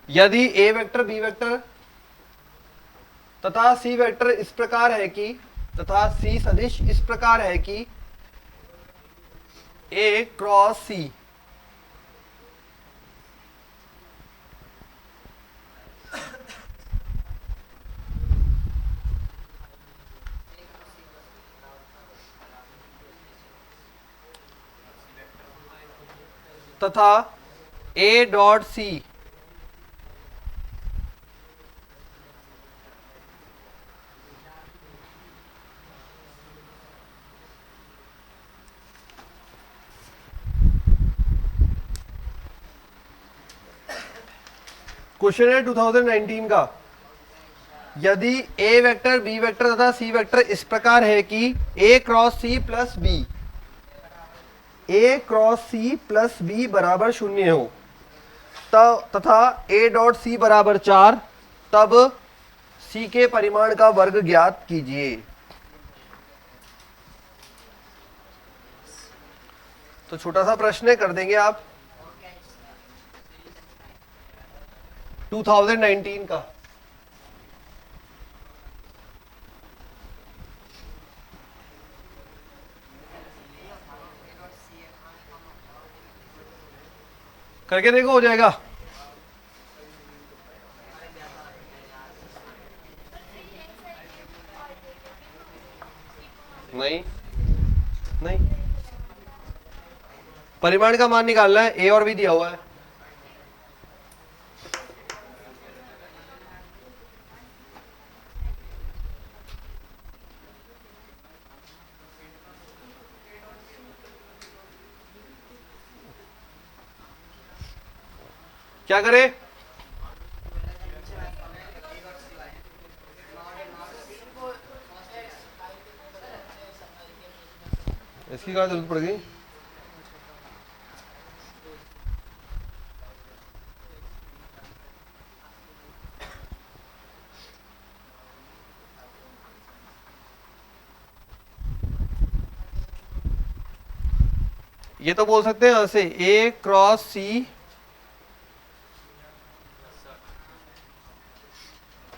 यदि ए वेक्टर बी वेक्टर तथा सी वेक्टर इस प्रकार है कि तथा सी सदिश इस प्रकार है कि ए क्रॉस सी तथा ए डॉट सी क्वेश्चन है 2019 का। यदि ए वेक्टर बी वेक्टर तथा सी वेक्टर इस प्रकार है कि ए क्रॉस सी प्लस बी, ए क्रॉस सी प्लस बी बराबर 0 हो तथा ए डॉट सी बराबर 4, तब सी के परिमाण का वर्ग ज्ञात कीजिए। तो छोटा सा प्रश्न है, कर देंगे आप। 2019 का। करके देखो, हो जाएगा। नहीं नहीं, परिमाण का मान निकालना है, ए और बी दिया हुआ है। क्या करें? इसकी क्या जरूरत पड़ेगी? ये तो बोल सकते हैं यहां से ए क्रॉस सी,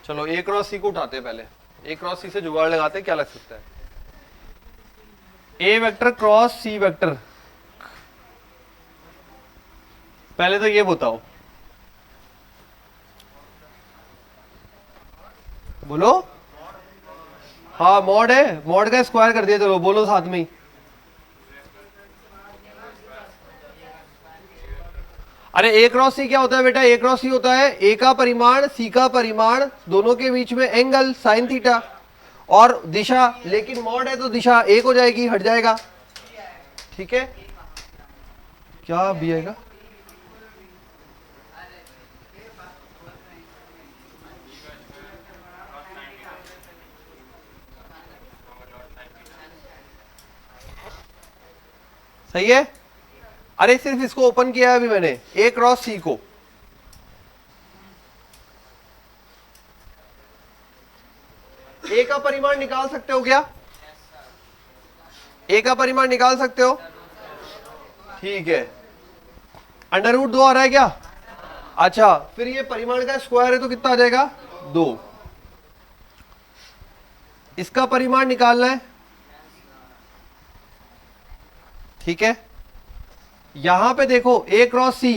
चलो ए क्रॉस सी को उठाते हैं पहले। ए क्रॉस सी से जुगाड़ लगाते हैं, क्या लग सकता है? A vector cross C vector. पहले तो ये बताओ, बोलो। हाँ मॉड है, मॉड का स्क्वायर कर दिया, चलो बोलो साथ में ही। अरे ए क्रॉस सी क्या होता है बेटा? ए क्रॉस सी होता है ए का परिमाण सी का परिमाण, दोनों के बीच में एंगल साइन थीटा और दिशा, लेकिन मॉड है तो दिशा एक हो जाएगी, हट जाएगा। ठीक है, क्या भी आएगा? सही है। अरे सिर्फ इसको ओपन किया है अभी मैंने, ए क्रॉस सी को। ए का परिमाण निकाल सकते हो क्या? ए का परिमाण निकाल सकते हो? ठीक है। अंडर रूट 2 आ रहा है क्या? अच्छा, फिर ये परिमाण का स्क्वायर है तो कितना आ जाएगा? 2। इसका परिमाण निकालना है। ठीक है, यहां पे देखो ए क्रॉस सी,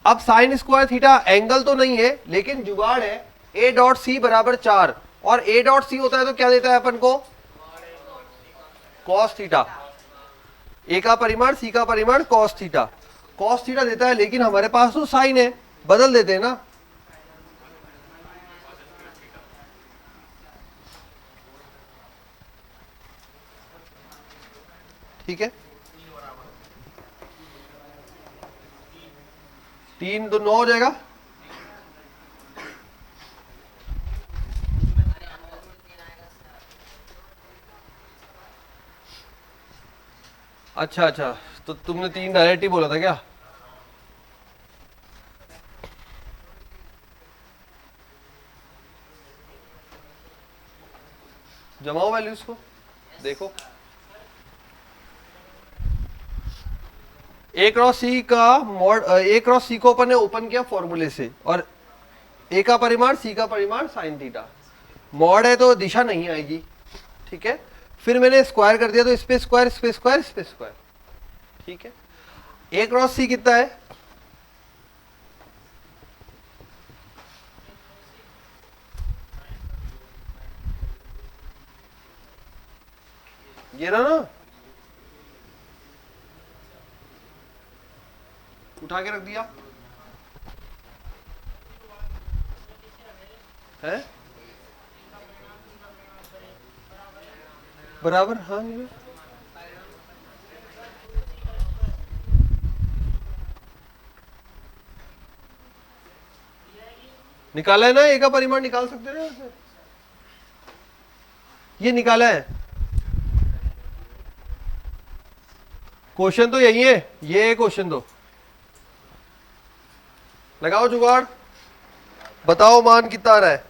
अब साइन स्क्वायर थीटा एंगल तो नहीं है, लेकिन जुगाड़ है। ए डॉट सी बराबर 4, और ए डॉट सी होता है तो क्या देता है अपन को? Cos theta. ए का परिमाण सी का परिमाण कॉस थीटा, कॉस थीटा देता है, लेकिन हमारे पास तो साइन है, बदल देते हैं ना। ठीक है, 3 तो 9 हो जाएगा। अच्छा अच्छा, तो तुमने 3 डायरेक्ट ही बोला था क्या? जमाओ वैल्यूज को, देखो ए क्रॉस सी का मॉड, ए क्रॉस सी को अपन ने ओपन किया फॉर्मूले से, और ए का परिमाण सी का परिमाण साइन थीटा, मॉड है तो दिशा नहीं आएगी, ठीक है। फिर मैंने स्क्वायर कर दिया, तो इस पे स्क्वायर, इस पे स्क्वायर, इस पे स्क्वायर, ठीक है। ए क्रॉस सी कितना है, ये ना उठा के रख दिया है बराबर, हाँ ये निकाला है ना, ए का परिमाण निकाल सकते हैं ना, ये निकाला है। क्वेश्चन तो यही है, ये क्वेश्चन तो लगाओ जुगाड़, बताओ मान कितना आ रहा है।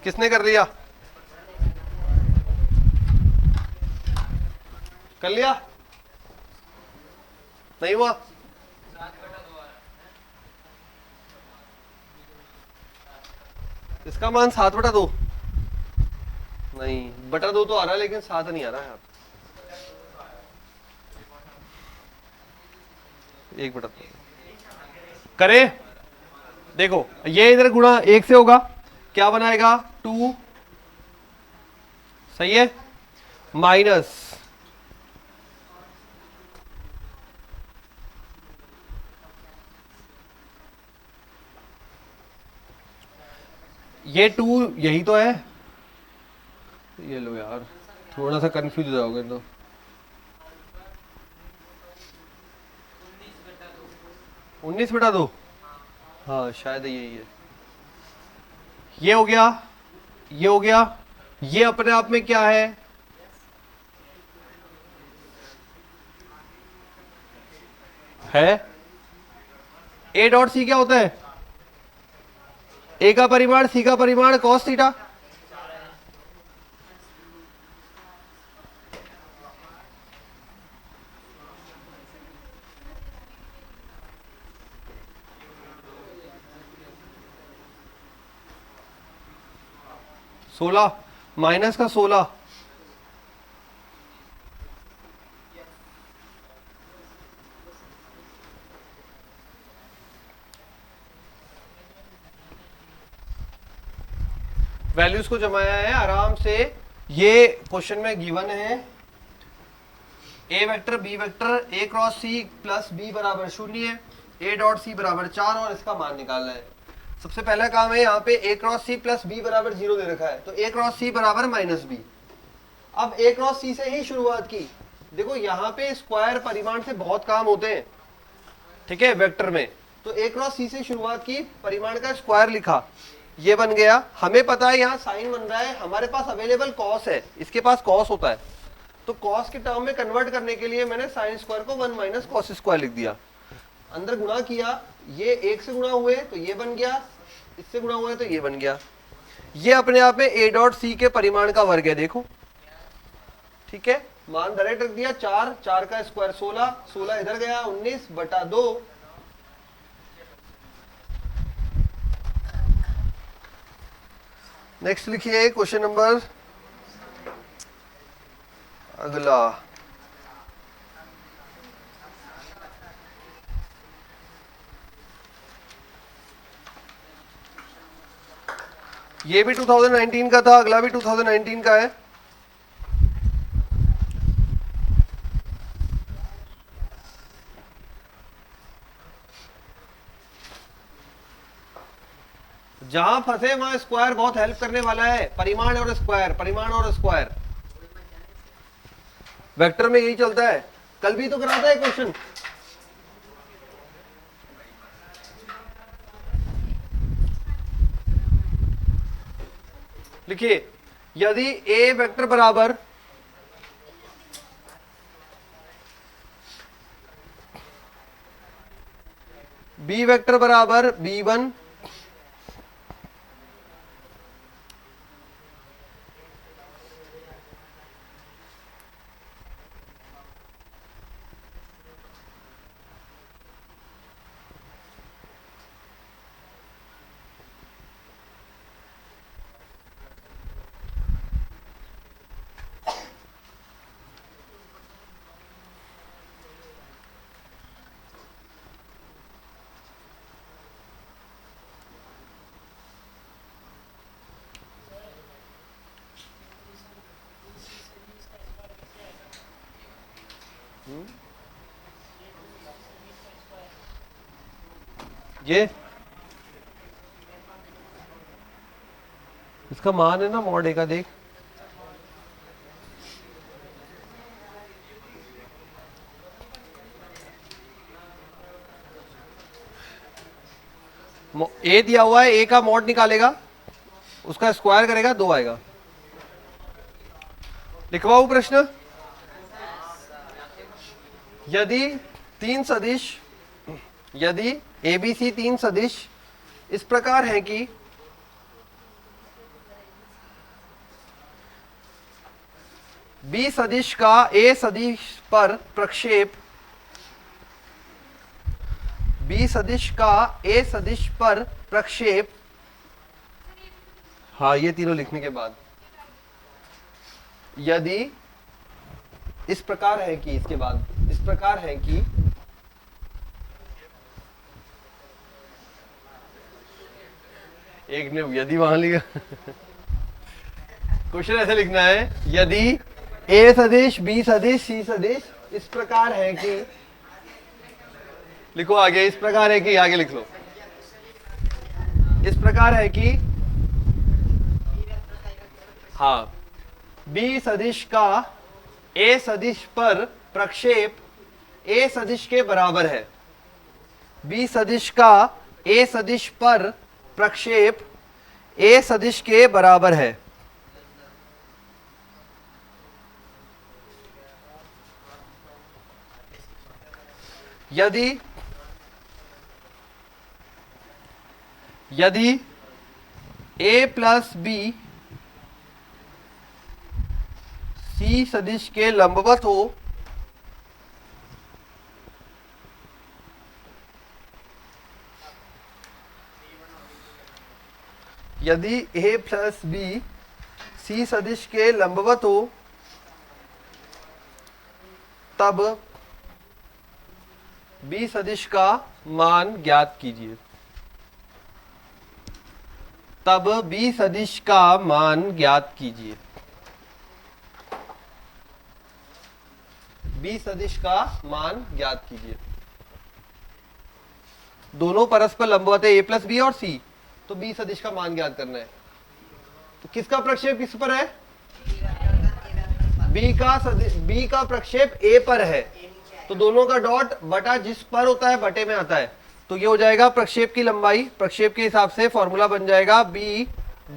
किसने कर लिया, कर लिया, नहीं हुआ, इसका मान 7/2, नहीं बटा 2 तो आ रहा है, लेकिन 7 नहीं आ रहा है यहाँ, 1/2 करे। देखो ये इधर गुणा 1 से होगा, क्या बनाएगा 2, सही है, माइनस ये 2 यही तो है, ये लो यार थोड़ा सा कंफ्यूज हो जाओगे तो, 19/2, हाँ शायद यही है, ये हो गया, ये हो गया, ये अपने आप में क्या है ए डॉट सी क्या होता है, ए का परिमाण सी का परिमाण कॉस थीटा, सोलह माइनस का 16, वैल्यूज को जमाया है आराम से। ये क्वेश्चन में गिवन है A vector B vector A cross C plus B बराबर 0, ए डॉट सी बराबर 4 और इसका मान निकालना है। सबसे पहला काम है, यहाँ पे ए क्रॉस सी प्लस बी बराबर 0 दे रखा है, तो ए क्रॉस सी बराबर माइनस बी। अब ए क्रॉस सी से ही शुरुआत की, देखो यहाँ पे स्क्वायर परिमाण से बहुत काम होते हैं, ठीक है वेक्टर में, तो ए क्रॉस सी से शुरुआत की, परिमाण का स्क्वायर लिखा, ये बन गया। हमें पता है यहाँ साइन बन रहा है, हमारे पास अवेलेबल कॉस है, इसके पास कॉस होता है, तो कॉस के टर्म में कन्वर्ट करने के लिए मैंने साइन स्क्वायर को 1 माइनस कॉस स्क्वायर लिख दिया। अंदर गुणा किया, ये 1 से गुणा हुए तो ये बन गया, इससे गुणा हुआ है तो ये बन गया। ये अपने आप में ए डॉट सी के परिमाण का वर्ग है, देखो ठीक है। मान डायरेक्ट रख दिया 4, 4 का स्क्वायर 16, 16 इधर गया 19/2। नेक्स्ट लिखिए क्वेश्चन नंबर अगला, ये भी 2019 का था, अगला भी 2019 का है। जहां फंसे वहां स्क्वायर बहुत हेल्प करने वाला है, परिमाण और स्क्वायर, परिमाण और स्क्वायर, वेक्टर में यही चलता है। कल भी तो कराता है क्वेश्चन, लिखिए यदि ए वेक्टर बराबर बी वेक्टर बराबर b1 ये इसका मान है ना मॉड ए का, देख ए दिया हुआ है, ए का मॉड निकालेगा, उसका स्क्वायर करेगा, 2 आएगा। लिखवाऊं प्रश्न? यदि तीन सदिश, यदि एबीसी तीन सदिश इस प्रकार है कि बी सदिश का ए सदिश पर प्रक्षेप, बी सदिश का ए सदिश पर प्रक्षेप, हाँ ये तीनों लिखने के बाद, यदि इस प्रकार है कि, इसके बाद इस प्रकार है कि एक ने यदि वहां लिखा क्वेश्चन ऐसे लिखना है, यदि ए सदिश बी सदिश सी सदिश इस प्रकार है कि, लिखो आगे, इस प्रकार है कि, आगे लिख लो, इस प्रकार है कि, हाँ बी सदिश का ए सदिश पर प्रक्षेप ए सदिश के बराबर है, बी सदिश का ए सदिश पर प्रक्षेप ए सदिश के बराबर है। यदि ए प्लस बी सी सदिश के लंबवत हो, यदि ए प्लस बी सी सदिश के लंबवत हो, तब बी सदिश का मान ज्ञात कीजिए, तब बी सदिश का मान ज्ञात कीजिए, बी सदिश का मान ज्ञात कीजिए। दोनों परस्पर लंबवत है, ए प्लस बी और सी, तो बी सदिश का मान ज्ञात करना है। तो किसका प्रक्षेप किस पर है? बी का प्रक्षेप ए पर है, तो दोनों का डॉट बटा जिस पर होता है बटे में आता है, तो ये हो जाएगा प्रक्षेप की लंबाई, प्रक्षेप के हिसाब से फॉर्मूला बन जाएगा बी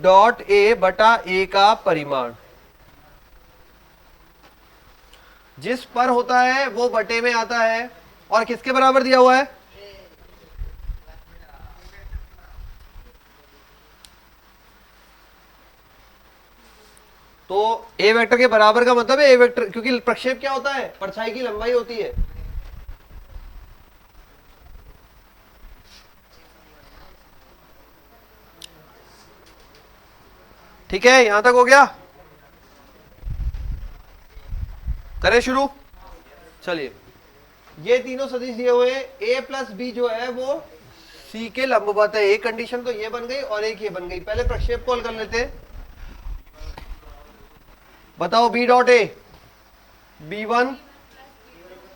डॉट ए बटा ए का परिमाण, जिस पर होता है वो बटे में आता है, और किसके बराबर दिया हुआ है? तो ए वेक्टर के बराबर का मतलब है ए वेक्टर, क्योंकि प्रक्षेप क्या होता है? परछाई की लंबाई होती है। ठीक है, यहां तक हो गया? करें शुरू? चलिए, ये तीनों सदिश दिए हुए, ए प्लस बी जो है वो सी के लंबवत है, एक कंडीशन तो ये बन गई और एक ये बन गई। पहले प्रक्षेप कॉल कर लेते हैं। बताओ B dot A, b1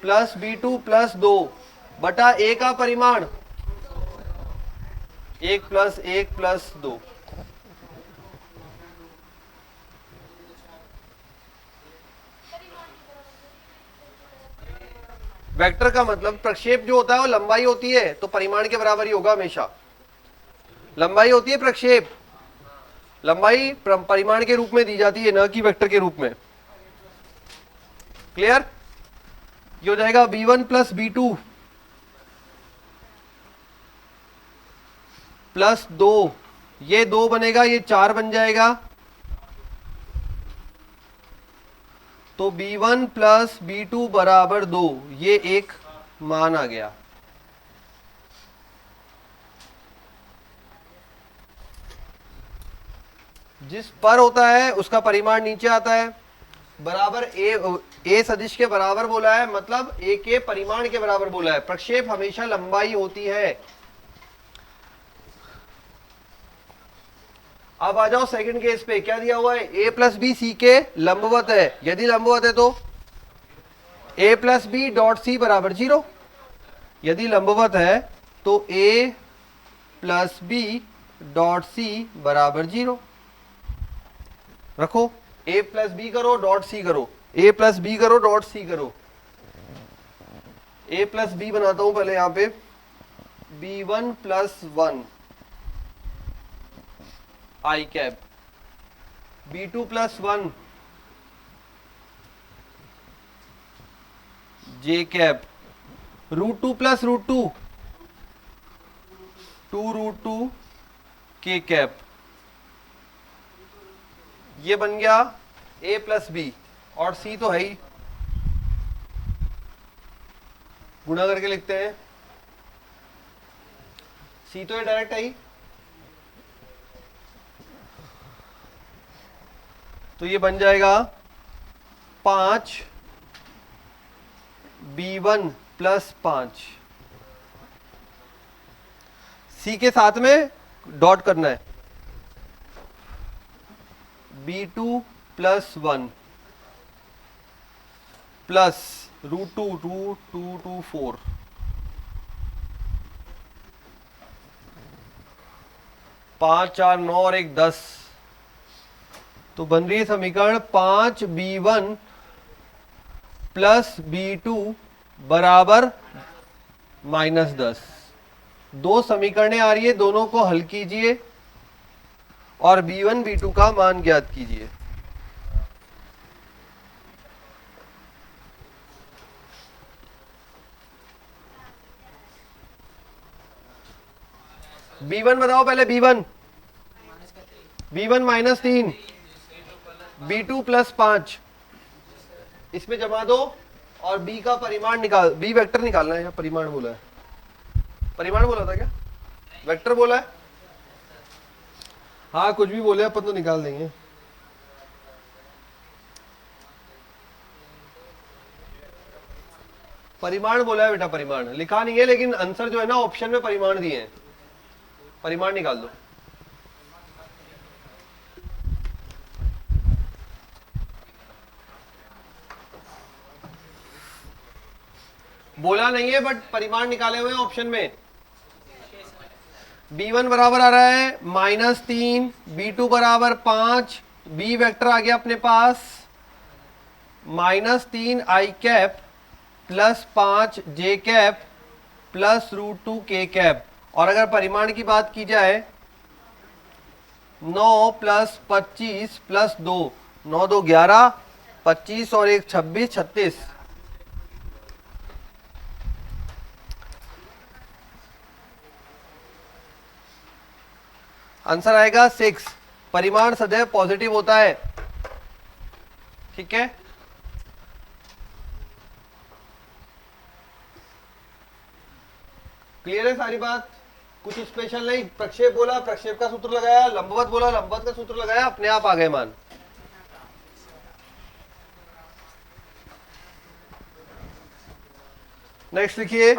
plus b2 plus 2 बटा ए का परिमाण 1 प्लस 1 प्लस 2। वेक्टर का मतलब प्रक्षेप जो होता है वो लंबाई होती है, तो परिमाण के बराबर ही होगा हमेशा। लंबाई होती है प्रक्षेप, लंबाई परिमाण के रूप में दी जाती है, न कि वेक्टर के रूप में। क्लियर? ये हो जाएगा b1 प्लस b2 प्लस 2, ये 2 बनेगा, ये 4 बन जाएगा, तो b1 प्लस b2 बराबर 2, ये एक मान आ गया। जिस पर होता है उसका परिमाण नीचे आता है, बराबर ए सदिश के बराबर बोला है, मतलब ए के परिमाण के बराबर बोला है। प्रक्षेप हमेशा लंबाई होती है। अब आ जाओ सेकंड केस पे, क्या दिया हुआ है, ए प्लस बी सी के लंबवत है। यदि लंबवत है तो ए प्लस बी डॉट सी बराबर 0। यदि लंबवत है तो ए प्लस बी डॉट सी बराबर 0। रखो, ए प्लस बी करो डॉट सी करो, ए प्लस बी करो डॉट सी करो। ए प्लस बी बनाता हूं पहले यहां पे, b1 प्लस 1 आई कैप, b2 प्लस 1 जे कैप, √2 प्लस √2 2√2 के कैप। ये बन गया a प्लस बी, और c तो है ही, गुणा करके लिखते हैं, c तो ये डायरेक्ट है ही, तो ये बन जाएगा 5 b1 प्लस 5, c के साथ में डॉट करना है, b2 प्लस 1 प्लस √2 4, पांच 4 9 और 1 10, तो बन रही है समीकरण 5b1 प्लस b2 बराबर -10। दो समीकरणें आ रही है, दोनों को हल कीजिए और b1 b2 का मान ज्ञात कीजिए। b1 बताओ पहले, b1 -3, b2 प्लस 5, इसमें जमा दो और b का परिमाण निकाल, b वेक्टर निकालना है या परिमाण बोला है, परिमाण बोला था क्या, वेक्टर बोला है, हाँ कुछ भी बोले अपन तो निकाल देंगे। परिमाण बोला है बेटा, परिमाण लिखा नहीं है, लेकिन आंसर जो है ना ऑप्शन में परिमाण दिए हैं, परिमाण निकाल दो। बोला नहीं है बट परिमाण निकाले हुए हैं ऑप्शन में। b1 बराबर आ रहा है -3, b2 बराबर 5, b वेक्टर आ गया अपने पास -3 आई कैप प्लस 5 जे कैप प्लस √2 के कैप। और अगर परिमाण की बात की जाए 9 प्लस 25 प्लस 2, 9 2 11, 25 और 1 26, 36। आंसर आएगा 6। परिमाण सदैव पॉजिटिव होता है, ठीक है। क्लियर है सारी बात, कुछ स्पेशल नहीं। प्रक्षेप बोला, प्रक्षेप का सूत्र लगाया, लंबवत बोला, लंबवत का सूत्र लगाया, अपने आप आ गए मान। नेक्स्ट लिखिए,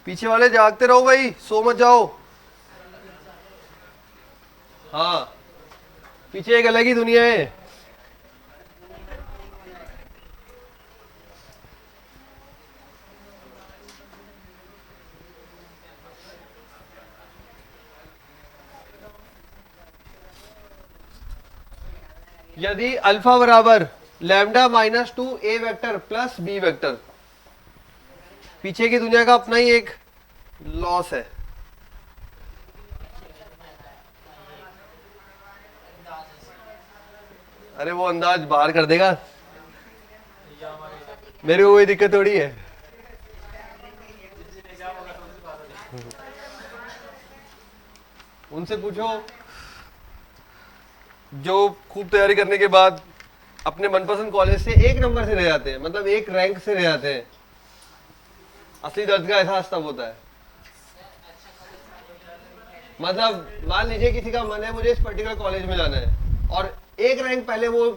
पीछे वाले जागते रहो भाई, सो मत जाओ। हाँ, पीछे एक अलग ही दुनिया है। यदि अल्फा बराबर लैम्डा -2 ए वेक्टर प्लस बी वेक्टर, पीछे की दुनिया का अपना ही एक लॉस है। अरे वो अंदाज बाहर कर देगा, मेरे को कोई दिक्कत थोड़ी है। उनसे पूछो जो खूब तैयारी करने के बाद अपने मनपसंद कॉलेज से एक नंबर से रह जाते हैं, मतलब एक रैंक से रह जाते हैं। असली दर्द का एहसास तब होता है। मतलब मान लीजिए किसी का मन है मुझे इस पर्टिकुलर कॉलेज में जाना है और एक रैंक पहले वो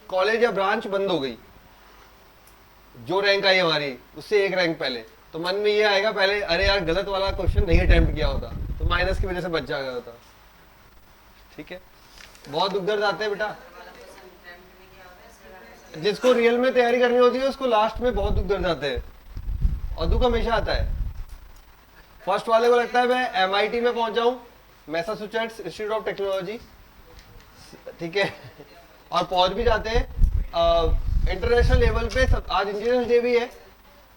कॉलेज या ब्रांच बंद हो गई, जो रैंक आई हमारी उससे एक रैंक पहले, तो मन में ये आएगा पहले अरे यार गलत वाला क्वेश्चन नहीं अटेम्प्ट किया होता तो माइनस की वजह से बच जाएगा होता। ठीक है, बहुत दुख दर्द आते हैं बेटा। जिसको रियल में तैयारी करनी होती है उसको लास्ट में बहुत दुख दर्द आते हैं और दुख हमेशा आता है। फर्स्ट वाले को लगता है मैं MIT में पहुंच जाऊं, मैसाचुसेट्स इंस्टीट्यूट ऑफ टेक्नोलॉजी, ठीक है, और पहुंच भी जाते हैं इंटरनेशनल लेवल पे। आज इंजीनियर्स डे भी है,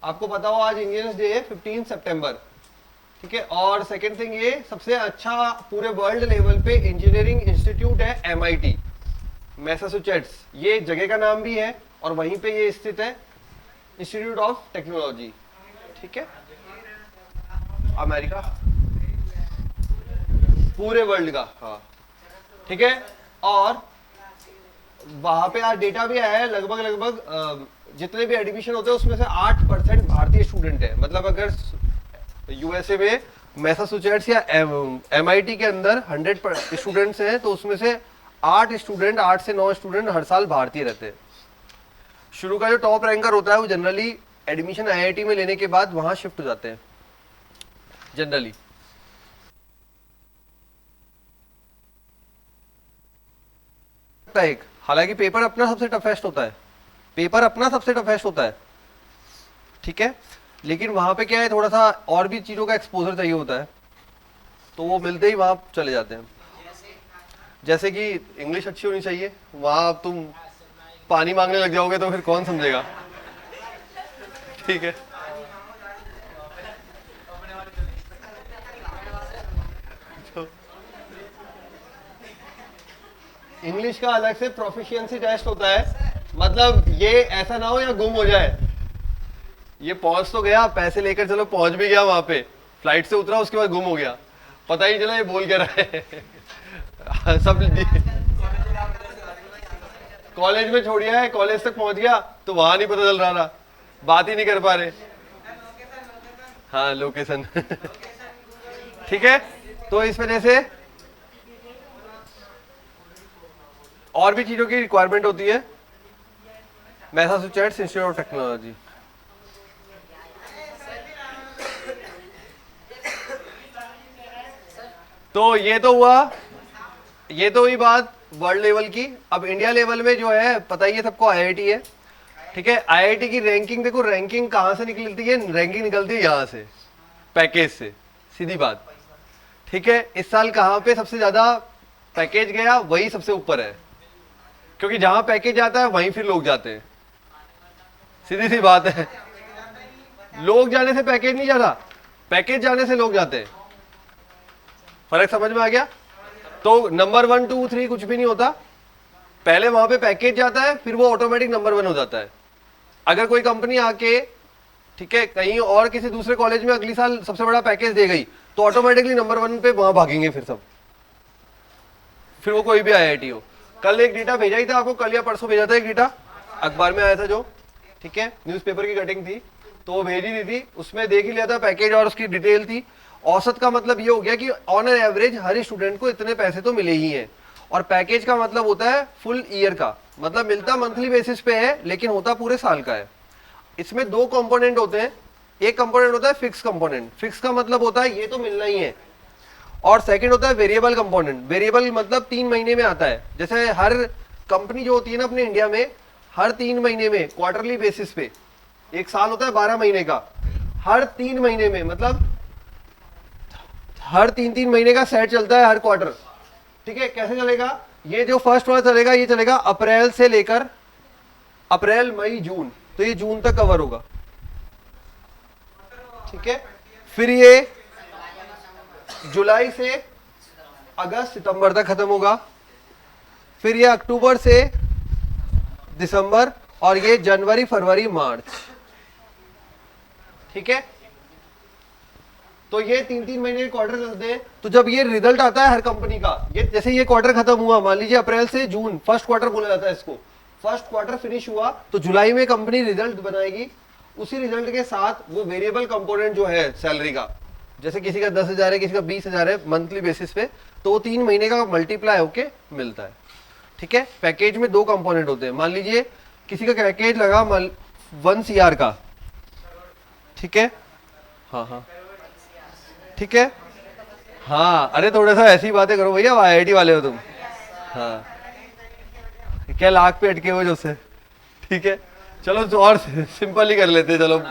आपको पता हो आज इंजीनियर्स डे है 15 सितंबर, ठीक है। और सेकंड थिंग, ये सबसे अच्छा पूरे वर्ल्ड लेवल पे इंजीनियरिंग इंस्टीट्यूट है MIT, मैसाचुसेट्स, ये जगह का नाम भी है और वहीं पे ये स्थित है, इंस्टीट्यूट ऑफ टेक्नोलॉजी, ठीक है, अमेरिका, पूरे वर्ल्ड का, हाँ ठीक है। और वहां पे आज डेटा भी आया है, लगभग जितने भी एडमिशन होते हैं उसमें से 8% भारतीय स्टूडेंट है। मतलब अगर USA में मैसाचुसेट्स या MIT के अंदर 100 स्टूडेंट्स हैं तो उसमें से 8 से 9 स्टूडेंट हर साल भारतीय रहते हैं। शुरू का जो टॉप रैंकर होता है वो जनरली एडमिशन IIT में लेने के बाद वहां शिफ्ट हो जाते हैं जनरली। एक हालांकि पेपर अपना सबसे टफेस्ट होता है, पेपर अपना सबसे टफेस्ट होता है, ठीक है, लेकिन वहां पे क्या है थोड़ा सा और भी चीजों का एक्सपोजर चाहिए होता है, तो वो मिलते ही वहां चले जाते हैं। जैसे कि इंग्लिश अच्छी होनी चाहिए, वहां तुम पानी मांगने लग जाओगे तो फिर कौन समझेगा, ठीक है। इंग्लिश का अलग से प्रोफिशिएंसी टेस्ट होता है, मतलब ये ऐसा ना हो या गुम हो जाए, ये पहुंच तो गया, पैसे लेकर चलो पहुंच भी गया वहां पे, फ्लाइट से उतरा उसके बाद गुम हो गया, पता ही चला ये बोल क्या रहा है। सब कॉलेज में छोड़िया है, कॉलेज तक पहुंच गया तो वहां नहीं पता चल रहा था, बात ही नहीं कर पा रहे, हाँ लोकेशन। ठीक है, तो इस वजह से और भी चीजों की रिक्वायरमेंट होती है मैसाचुसेट्स इंस्टीट्यूट ऑफ टेक्नोलॉजी। तो ये तो हुआ, ये तो हुई बात वर्ल्ड लेवल की। अब इंडिया लेवल में जो है पता ही है सबको IIT है, ठीक है। IIT की रैंकिंग देखो, रैंकिंग कहां से निकलती है, रैंकिंग निकलती है यहां से, पैकेज से, सीधी बात, ठीक है। इस साल कहां पे सबसे ज्यादा पैकेज गया, वही सबसे ऊपर है, क्योंकि जहां पैकेज आता है वहीं फिर लोग जाते हैं, सीधी सी बात है। लोग जाने से पैकेज नहीं जाता, पैकेज जाने से लोग जाते हैं, फर्क समझ में आ गया। तो नंबर 1 2 3 कुछ भी नहीं होता, पहले वहां पे पैकेज जाता है, फिर वो ऑटोमेटिक नंबर 1 हो जाता है। अगर कोई कंपनी आके, ठीक है, कहीं और किसी दूसरे कॉलेज में अगली साल सबसे बड़ा पैकेज दे गई तो ऑटोमेटिकली नंबर 1 पे वहां भागेंगे फिर सब, फिर वो कोई भी IIT हो। कल एक डेटा भेजा ही था आपको, कल या परसों भेजा था एक डेटा, अखबार में आया था जो, ठीक है, न्यूज़पेपर की कटिंग थी तो वो भेजी दी थी, उसमें देख ही लिया था पैकेज और उसकी डिटेल थी। औसत का मतलब ये हो गया कि on an average her student को इतने पैसे तो मिले ही हैं, और पैकेज का मतलब होता है फुल ईयर का, मतलब मिलता मंथली बेसिस पे है लेकिन होता पूरे साल का है। इसमें 2 कंपोनेंट होते हैं, एक कंपोनेंट होता है फिक्स कंपोनेंट, फिक्स का मतलब होता है ये तो मिलना ही है, और सेकंड होता है वेरिएबल कंपोनेंट। वेरिएबल मतलब 3 महीने में आता है, जैसे हर कंपनी जो होती है ना अपने इंडिया में, हर 3 महीने में क्वार्टरली बेसिस पे, एक साल होता है 12 महीने का, हर 3 महीने में, मतलब हर 3-3 महीने का सेट चलता है हर क्वार्टर, ठीक है। कैसे चलेगा, ये जो फर्स्ट वाला चलेगा ये चलेगा अप्रैल से लेकर, अप्रैल मई जून, तो ये जून तक कवर होगा, ठीक है। फिर ये जुलाई से अगस्त सितंबर तक खत्म होगा, फिर ये अक्टूबर से दिसंबर, और ये जनवरी फरवरी मार्च, ठीक है। तो ये 3-3 महीने के क्वार्टर चलते हैं। तो जब ये रिजल्ट आता है हर कंपनी का, ये जैसे ये क्वार्टर खत्म हुआ, मान लीजिए अप्रैल से जून, फर्स्ट क्वार्टर बोला जाता है इसको, फर्स्ट क्वार्टर फिनिश हुआ, तो जुलाई में कंपनी रिजल्ट बनाएगी। उसी रिजल्ट के साथ वो वेरिएबल कंपोनेंट जो है सैलरी का, जैसे किसी का 10,000 है, किसी का 20,000 है मंथली बेसिस पे, तो वो 3 महीने का मल्टीप्लाई होके मिलता है, ठीक है। पैकेज में 2 कंपोनेंट होते हैं। मान लीजिए किसी का पैकेज लगा 1 CR का, ठीक है, हाँ, ठीक है, हाँ, अरे थोड़ा सा ऐसी बातें करो भैया, IIT वाले हो तुम, हाँ, क्या लाख पे अटके हुए जो से, ठीक है। चलो तो और सिंपल ही कर लेते, चलो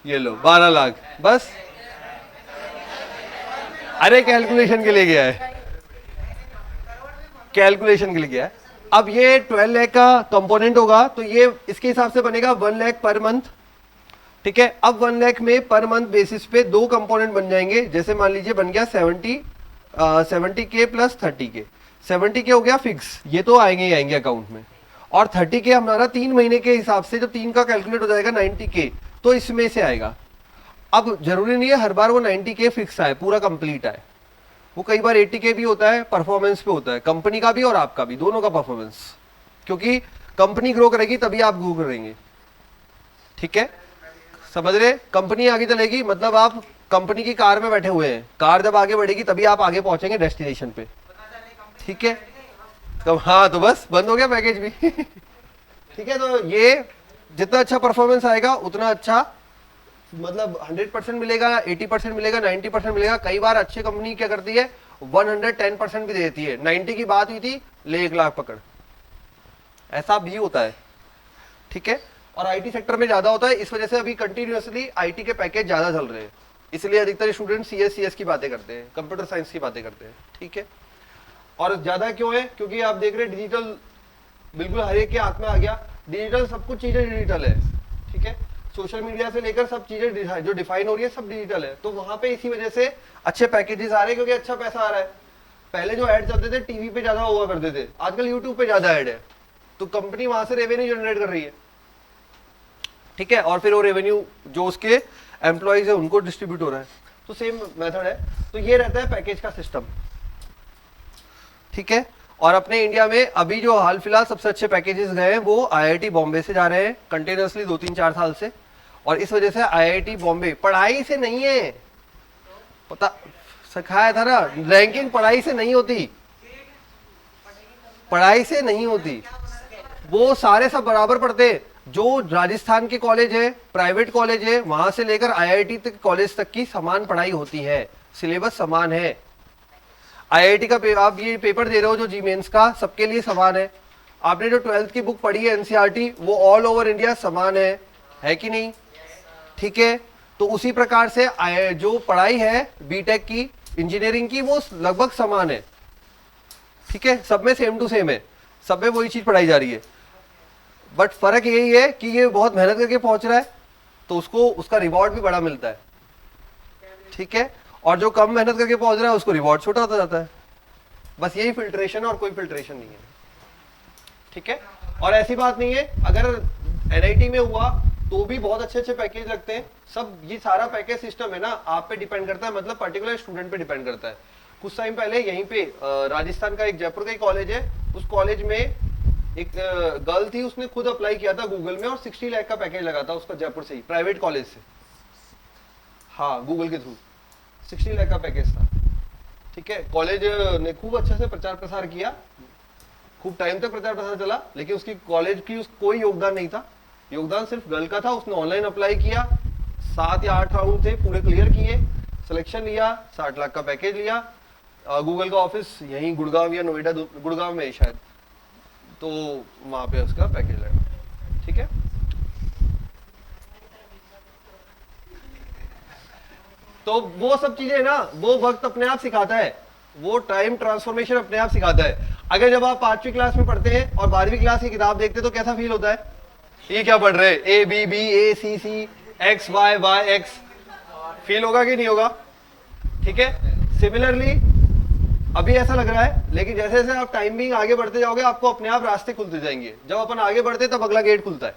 ये लो 12 लाख बस, अरे कैलकुलेशन के लिए गया है, कैलकुलेशन के लिए गया है। अब ये 12 लाख का कंपोनेंट होगा, तो ये इसके हिसाब से बनेगा 1 लाख पर मंथ, ठीक है। अब 1 लाख में पर मंथ बेसिस पे 2 कंपोनेंट बन जाएंगे। जैसे मान लीजिए बन गया 70K प्लस 30K, 70K हो गया फिक्स, ये तो आएंगे ही आएंगे अकाउंट में, और 30K हमारा 3 महीने के हिसाब से, जब 3 का कैलकुलेट हो जाएगा 90K, तो इसमें से आएगा। अब जरूरी नहीं है हर बार वो 90K फिक्स आए, पूरा कंप्लीट आए, वो कई बार 80K भी होता है, परफॉर्मेंस पे होता है, कंपनी का भी और आपका भी, दोनों का परफॉर्मेंस, क्योंकि कंपनी ग्रो करेगी तभी आप ग्रो करेंगे, ठीक है, समझ रहे। कंपनी आगे चलेगी मतलब आप कंपनी की कार में बैठे हुए हैं, कार जब आगे बढ़ेगी तभी आप आगे पहुंचेंगे डेस्टिनेशन पे, ठीक है। तो हाँ, तो बस बंद हो गया पैकेज भी ठीक है। तो ये जितना अच्छा परफॉर्मेंस आएगा उतना अच्छा, मतलब 100% मिलेगा, 80% मिलेगा, 90% मिलेगा। कई बार अच्छी कंपनी क्या करती है 110% भी दे देती है। 90 की बात हुई थी, ले 1 लाख पकड़, ऐसा भी होता है, ठीक है। और आईटी सेक्टर में ज्यादा होता है, इस वजह से अभी कंटिन्यूअसली आईटी के पैकेज ज्यादा चल रहे हैं, इसलिए अधिकतर स्टूडेंट CS की बातें करते हैं, कंप्यूटर साइंस की बातें करते हैं, ठीक है। और ज्यादा क्यों है, क्योंकि आप देख रहे हैं डिजिटल बिल्कुल हर एक के हाथ में आ गया, डिजिटल सब कुछ चीजें डिजिटल है, ठीक है। सोशल मीडिया से लेकर सब चीजें जो डिफाइन हो रही है सब डिजिटल है, तो वहां पे इसी वजह से अच्छे पैकेजेस आ रहे हैं, क्योंकि अच्छा पैसा आ रहा है। पहले जो ऐड चलते थे टीवी पे ज्यादा हुआ करते थे, आजकल यूट्यूब पे ज्यादा ऐड है, तो कंपनी वहां से रेवेन्यू जनरेट कर रही है, ठीक है। और फिर वो रेवेन्यू जो उसके एम्प्लॉइज है उनको डिस्ट्रीब्यूट हो रहा है, तो सेम मेथड है। तो ये रहता है पैकेज का सिस्टम, ठीक है। और अपने इंडिया में अभी जो हाल फिलहाल सबसे अच्छे पैकेजेस गए हैं वो IIT बॉम्बे से जा रहे हैं कंटिन्यूअसली 2-3-4 साल से, और इस वजह से IIT बॉम्बे पढ़ाई से नहीं है, पता सिखाया था ना, रैंकिंग पढ़ाई से नहीं होती, पढ़ाई से नहीं होती, वो सारे सब बराबर पढ़ते हैं। जो राजस्थान के कॉलेज है, प्राइवेट कॉलेज है, वहां से लेकर IIT तक कॉलेज तक की समान पढ़ाई होती है, सिलेबस समान है। IIT का आप ये पेपर दे रहे हो जो जी मेंस का, सबके लिए समान है। आपने जो 12th की बुक पढ़ी है NCERT, वो ऑल ओवर इंडिया समान है कि नहीं, ठीक है। तो उसी प्रकार से जो पढ़ाई है बीटेक की, इंजीनियरिंग की, वो लगभग समान है, ठीक है, सब में सेम टू सेम है, सब में वही चीज पढ़ाई जा रही है। बट फर्क यही है कि ये बहुत मेहनत करके पहुंच रहा है, तो उसको उसका रिवॉर्ड भी बड़ा मिलता है, ठीक है। और जो कम मेहनत करके पहुंच रहा है उसको रिवॉर्ड छोटा होता जाता है, बस यही फिल्ट्रेशन, और कोई फिल्ट्रेशन नहीं है, ठीक है। और ऐसी बात नहीं है, अगर NIT में हुआ तो भी बहुत अच्छे अच्छे पैकेज लगते हैं सब। ये सारा पैकेज सिस्टम है ना, आप पे डिपेंड करता है, मतलब पर्टिकुलर स्टूडेंट पे डिपेंड करता है। कुछ टाइम पहले यहीं पे राजस्थान का एक जयपुर का ही कॉलेज है, उस कॉलेज में एक गर्ल थी, उसने खुद अप्लाई किया था गूगल में, और 60 लाख का पैकेज लगा था उसका जयपुर से ही, प्राइवेट कॉलेज से, हाँ गूगल के थ्रू 60 लाख का पैकेज था, ठीक है। कॉलेज ने खूब अच्छे से प्रचार प्रसार किया, खूब टाइम तक प्रचार प्रसार चला, लेकिन उसकी कॉलेज की कोई योगदान नहीं था, योगदान सिर्फ गर्ल का था। उसने ऑनलाइन अप्लाई किया, 7 या 8 राउंड थे, पूरे क्लियर किए, सिलेक्शन लिया, 60 लाख का पैकेज लिया। गूगल का ऑफिस यहीं गुड़गांव या नोएडा, गुड़गांव में शायद, तो वहां पे उसका पैकेज लगा, ठीक है। तो वो सब चीजें ना, वो वक्त अपने आप सिखाता है, वो टाइम ट्रांसफॉर्मेशन अपने आप सिखाता है। अगर जब आप 5वीं क्लास में पढ़ते हैं और 12वीं क्लास की किताब देखते हैं तो कैसा फील होता है, ये क्या पढ़ रहे हैं, ABBACC XYY X, फील होगा कि नहीं होगा, ठीक है। सिमिलरली अभी ऐसा लग रहा है, लेकिन जैसे जैसे आप टाइमिंग आगे बढ़ते जाओगे आपको अपने आप रास्ते खुलते जाएंगे। जब अपन आगे बढ़ते तब अगला गेट खुलता है,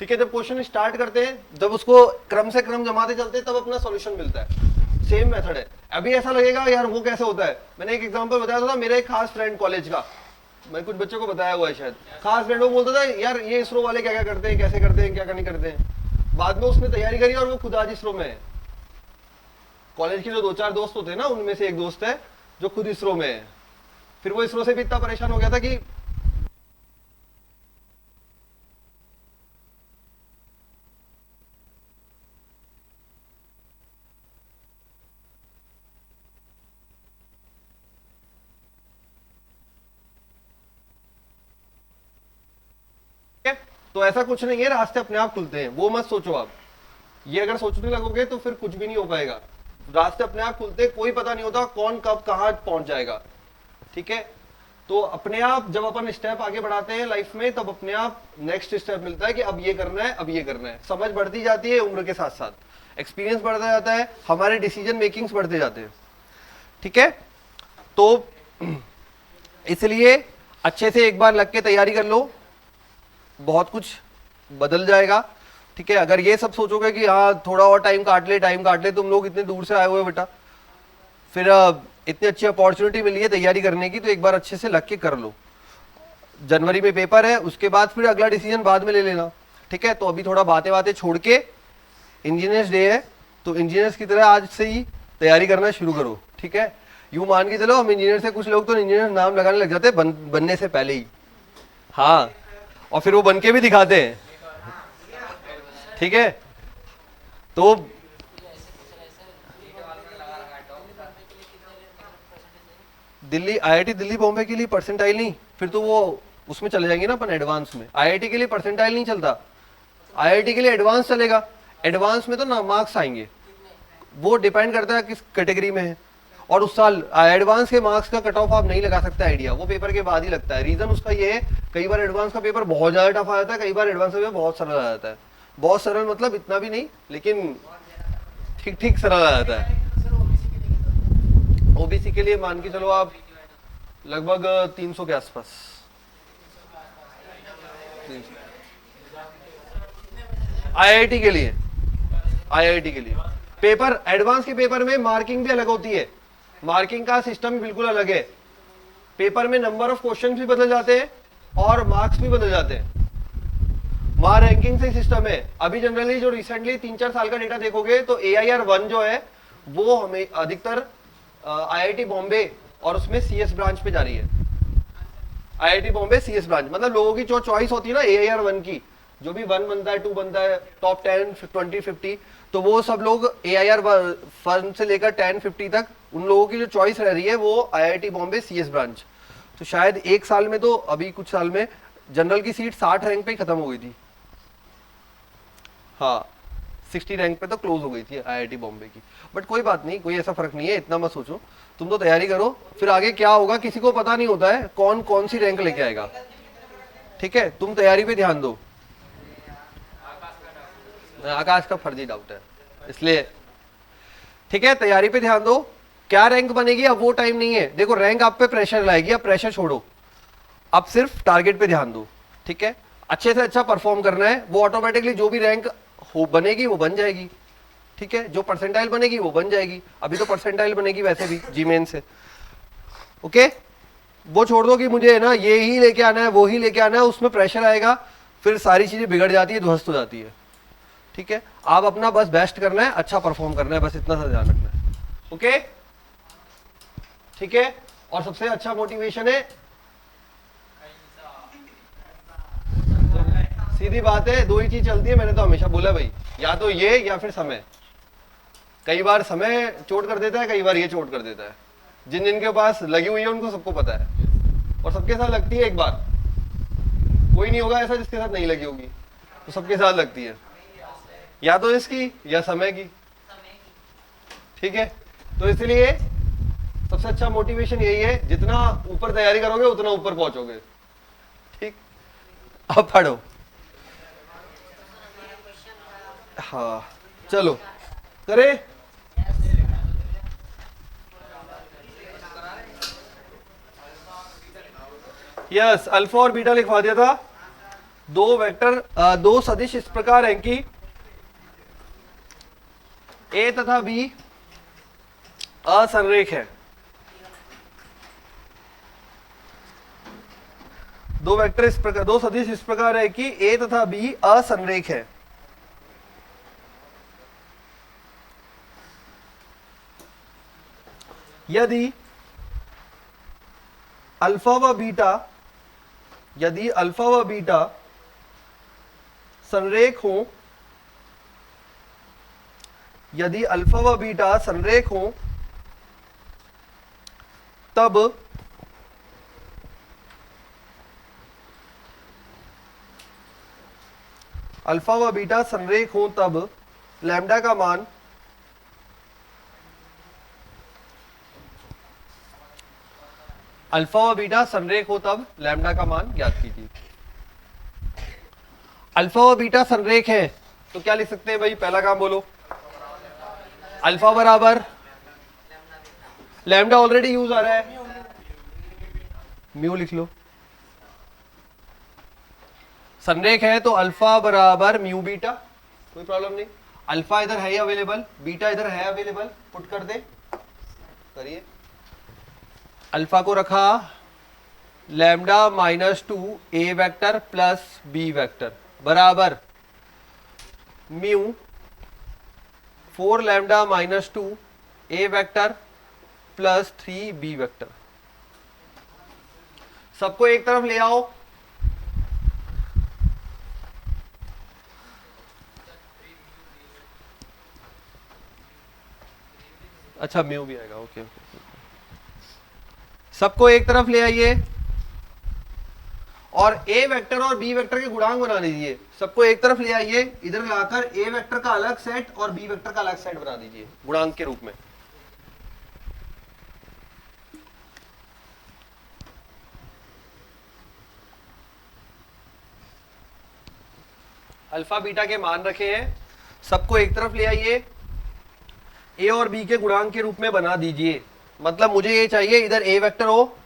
ठीक है। जब क्वेश्चन स्टार्ट करते हैं, जब उसको क्रम से क्रम जमाते चलते हैं, तब अपना सॉल्यूशन मिलता है। सेम मेथड है। अभी ऐसा लगेगा यार वो कैसे होता है, मैंने एक एग्जांपल बताया था, मेरा एक खास फ्रेंड कॉलेज का, मैं कुछ बच्चों को बताया हुआ है शायद, खास फ्रेंड, वो बोलता था यार ये इसरो वाले क्या क्या करते हैं, कैसे करते हैं, क्या क्या नहीं करते हैं। बाद में उसने तैयारी करी और वो खुद आज इसरो में है। कॉलेज के जो 2-4 दोस्त होते हैं ना, उनमें से एक दोस्त है जो खुद इसरो में है। फिर वो इसरो से भी इतना परेशान हो गया था कि तो ऐसा कुछ नहीं है, रास्ते अपने आप खुलते हैं, वो मत सोचो आप। ये अगर सोचने लगोगे तो फिर कुछ भी नहीं हो पाएगा। रास्ते अपने आप खुलते, कोई पता नहीं होता कौन कब कहाँ पहुंच जाएगा, ठीक है। तो अपने आप जब अपन स्टेप आगे बढ़ाते हैं लाइफ में, तब अपने आप नेक्स्ट स्टेप मिलता है कि अब ये करना है, अब ये करना है। समझ बढ़ती जाती है उम्र के साथ साथ, एक्सपीरियंस बढ़ता जाता है, हमारे डिसीजन मेकिंग्स बढ़ते जाते हैं, ठीक है। तो इसलिए अच्छे से एक बार लग के तैयारी कर लो, बहुत कुछ बदल जाएगा, ठीक है। अगर ये सब सोचोगे कि हाँ थोड़ा और टाइम काट ले, तुम लोग इतने दूर से आए हुए बेटा, फिर इतनी अच्छी अपॉर्चुनिटी मिली है तैयारी करने की, तो एक बार अच्छे से लग के कर लो। जनवरी में पेपर है, उसके बाद फिर अगला डिसीजन बाद में ले लेना, ठीक है। तो अभी थोड़ा बातें छोड़ के, इंजीनियर्स डे है तो इंजीनियर्स की तरह आज से ही तैयारी करना शुरू करो, ठीक है। यूं मान के चलो, हम इंजीनियर से, कुछ लोग तो इंजीनियर नाम लगाने लग जाते हैं बनने से पहले ही, हाँ, और फिर वो बन के भी दिखाते हैं, ठीक है। तो दिल्ली, आईआईटी दिल्ली बॉम्बे के लिए परसेंटाइल नहीं, फिर तो वो उसमें चले जाएंगे ना अपन एडवांस में। आईआईटी के लिए परसेंटाइल नहीं चलता, आईआईटी के लिए एडवांस चलेगा। एडवांस में तो ना मार्क्स आएंगे, वो डिपेंड करता है किस कैटेगरी में है। और उस साल एडवांस के मार्क्स का कट ऑफ आप नहीं लगा सकते आइडिया, वो पेपर के बाद ही लगता है। रीजन उसका ये है, कई बार एडवांस का पेपर बहुत ज्यादा टफ आ जाता है, कई बार एडवांस का पेपर बहुत सरल आ जाता है। बहुत सरल मतलब इतना भी नहीं, लेकिन ठीक ठीक सरल आ जाता है। ओबीसी के लिए मान के चलो आप लगभग 300 के आसपास। आईआईटी के लिए, आईआईटी के लिए पेपर, एडवांस के पेपर में मार्किंग भी अलग होती है, मार्किंग का सिस्टम भी बिल्कुल अलग है। पेपर में नंबर ऑफ क्वेश्चन भी बदल जाते हैं और मार्क्स भी बदल जाते हैं। वहां रैंकिंग से सिस्टम है। अभी जनरली जो रिसेंटली 3-4 साल का डेटा देखोगे तो AIR-1 जो है वो हमें अधिकतर आईआईटी बॉम्बे और उसमें CS ब्रांच पे जा रही है। आईआईटी बॉम्बे CS ब्रांच, मतलब लोगों की जो चॉइस होती है ना AIR-1 की, जो भी 1 बनता है, 2 बनता है, टॉप 10, 20, 50, तो वो सब लोग AIR-1 से लेकर 10, 50 तक उन लोगों की जो चॉइस रह रही है वो आईआईटी बॉम्बे CS ब्रांच। तो शायद एक साल में, तो अभी कुछ साल में जनरल की सीट 60 रैंक पे ही खत्म हो गई थी, हाँ 60 रैंक पे तो क्लोज हो गई थी आईआईटी बॉम्बे की। बट कोई बात नहीं, कोई ऐसा फर्क नहीं है, इतना मत सोचो, तुम तो तैयारी करो, फिर आगे क्या होगा किसी को पता नहीं होता है, कौन कौन सी रैंक लेके आएगा, ठीक है। तुम तैयारी पे ध्यान दो। आकाश का फर्जी डाउट है इसलिए, ठीक है, तैयारी पे ध्यान दो। क्या रैंक बनेगी अब वो टाइम नहीं है, देखो रैंक आप पे प्रेशर लाएगी, अब प्रेशर छोड़ो, अब सिर्फ टारगेट पे ध्यान दो, ठीक है। अच्छे से अच्छा परफॉर्म करना है, वो ऑटोमेटिकली जो भी रैंक हो बनेगी वो बन जाएगी, ठीक है। जो परसेंटाइल बनेगी वो बन जाएगी, अभी तो परसेंटाइल बनेगी वैसे भी जीमेन से, ओके। वो छोड़ दो कि मुझे है ना ये ही लेके आना है, वो ही लेके आना है, उसमें प्रेशर आएगा, फिर सारी चीजें बिगड़ जाती है, ध्वस्त हो जाती है, ठीक है। आप अपना बस बेस्ट करना है, अच्छा परफॉर्म करना है, बस इतना सा ध्यान रखना है, ओके, ठीक है। और सबसे अच्छा मोटिवेशन है, सीधी बात है, दो ही चीज चलती है, मैंने तो हमेशा बोला भाई, या तो ये या फिर समय। कई बार समय चोट कर देता है, कई बार ये चोट कर देता है। जिन जिनके पास लगी हुई है उनको सबको पता है, और सबके साथ लगती है एक बार, कोई नहीं होगा ऐसा जिसके साथ नहीं लगी होगी, तो सबके साथ लगती है, या तो इसकी या समय की, ठीक है। तो इसलिए सबसे अच्छा मोटिवेशन यही है, जितना ऊपर तैयारी करोगे उतना ऊपर पहुंचोगे, ठीक। अब पढ़ो, हाँ चलो करे। यस, अल्फा और बीटा लिखवा दिया था। दो वेक्टर, दो सदिश इस प्रकार हैं कि ए तथा बी असंरेख है। दो वेक्टर इस प्रकार, दो सदिश इस प्रकार है कि ए तथा बी असंरेख है। यदि अल्फा व बीटा, यदि अल्फा व बीटा संरेख हो, यदि अल्फा व बीटा संरेख हो, तब अल्फा व बीटा संरेख हो तब लैम्डा का मान अल्फा व बीटा संरेख हो तब लैम्डा का मान ज्ञात कीजिए। अल्फा व बीटा संरेख है तो क्या लिख सकते हैं भाई? पहला काम बोलो। अल्फा बराबर लैम्डा ऑलरेडी यूज आ रहा है, म्यू लिख लो। संरेख है तो अल्फा बराबर म्यू बीटा, कोई प्रॉब्लम नहीं। अल्फा इधर है अवेलेबल, बीटा इधर है अवेलेबल, पुट कर दे, करिए। अल्फा को रखा लैम्डा -2 ए वेक्टर प्लस बी वेक्टर बराबर म्यू 4 लैम्डा -2 ए वेक्टर प्लस 3 बी वेक्टर। सबको एक तरफ ले आओ। अच्छा, म्यू भी आएगा, ओके ओके। सबको एक तरफ ले आइए और ए वेक्टर और बी वेक्टर के गुणांक बना लीजिए। सबको एक तरफ ले आइए, इधर लाकर ए वेक्टर का अलग सेट और बी वेक्टर का अलग सेट बना दीजिए गुणांक के रूप में। अल्फा बीटा के मान रखे हैं, सबको एक तरफ ले आइए, ए और बी के गुणांक के रूप में बना दीजिए। मतलब मुझे ये चाहिए इधर ए वेक्टर हो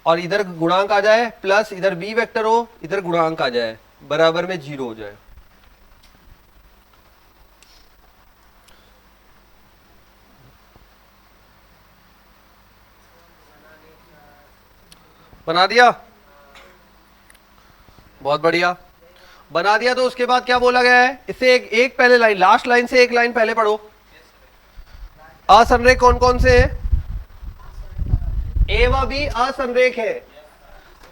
और इधर गुणांक आ जाए, प्लस इधर बी वेक्टर हो, इधर गुणांक आ जाए, बराबर में 0 हो जाए। बना दिया? बहुत बढ़िया, बना दिया। तो उसके बाद क्या बोला गया है? इससे एक पहले लाइन, लास्ट लाइन से एक लाइन पहले पढ़ो। असंरेख कौन कौन से है? ए व बी असंरेख है,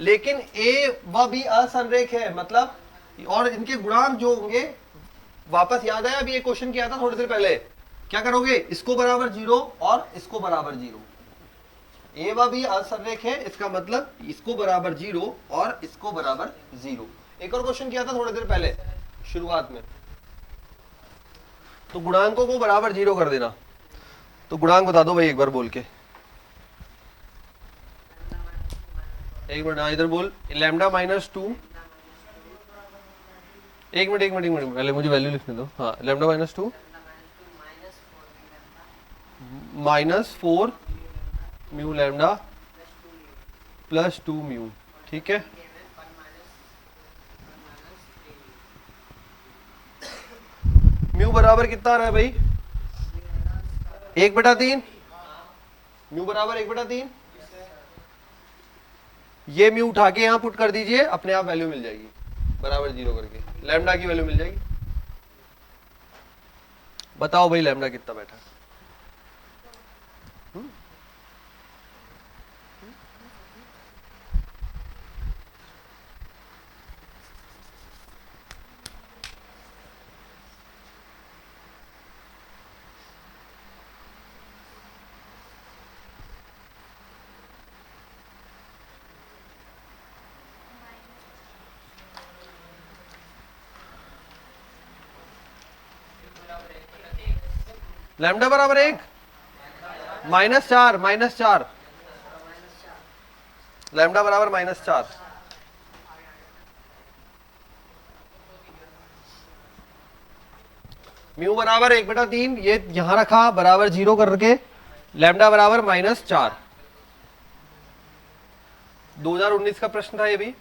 लेकिन ए व बी असंरेख है मतलब, और इनके गुणांक जो होंगे, वापस याद है अभी एक क्वेश्चन किया था थोड़ी देर पहले, क्या करोगे? इसको बराबर 0 और इसको बराबर 0। ए व बी असंरेख है, इसका मतलब इसको बराबर 0 और इसको बराबर 0। एक और क्वेश्चन किया था थोड़ी देर पहले शुरुआत में, तो गुणांकों को बराबर 0 कर देना। तो गुणांक बता दो भाई एक बार बोल के। एक मिनट, इधर बोल। लैम्डा -2, एक मिनट पहले मुझे वैल्यू लिखने दो। हाँ, lambda -2 -4 mu lambda plus 2 mu, ठीक है। म्यू बराबर कितना आ रहा है भाई? 1/3। म्यू बराबर 1/3। ये म्यू उठा के यहां पुट कर दीजिए, अपने आप वैल्यू मिल जाएगी, बराबर 0 करके लैम्डा की वैल्यू मिल जाएगी। बताओ भाई लैम्डा कितना बैठा? लैम्डा बराबर 1 -4 लैम्डा बराबर -4। म्यू बराबर 1/3, ये यहां रखा बराबर 0 करके, लैम्डा बराबर -4। 2019 का प्रश्न था ये भी।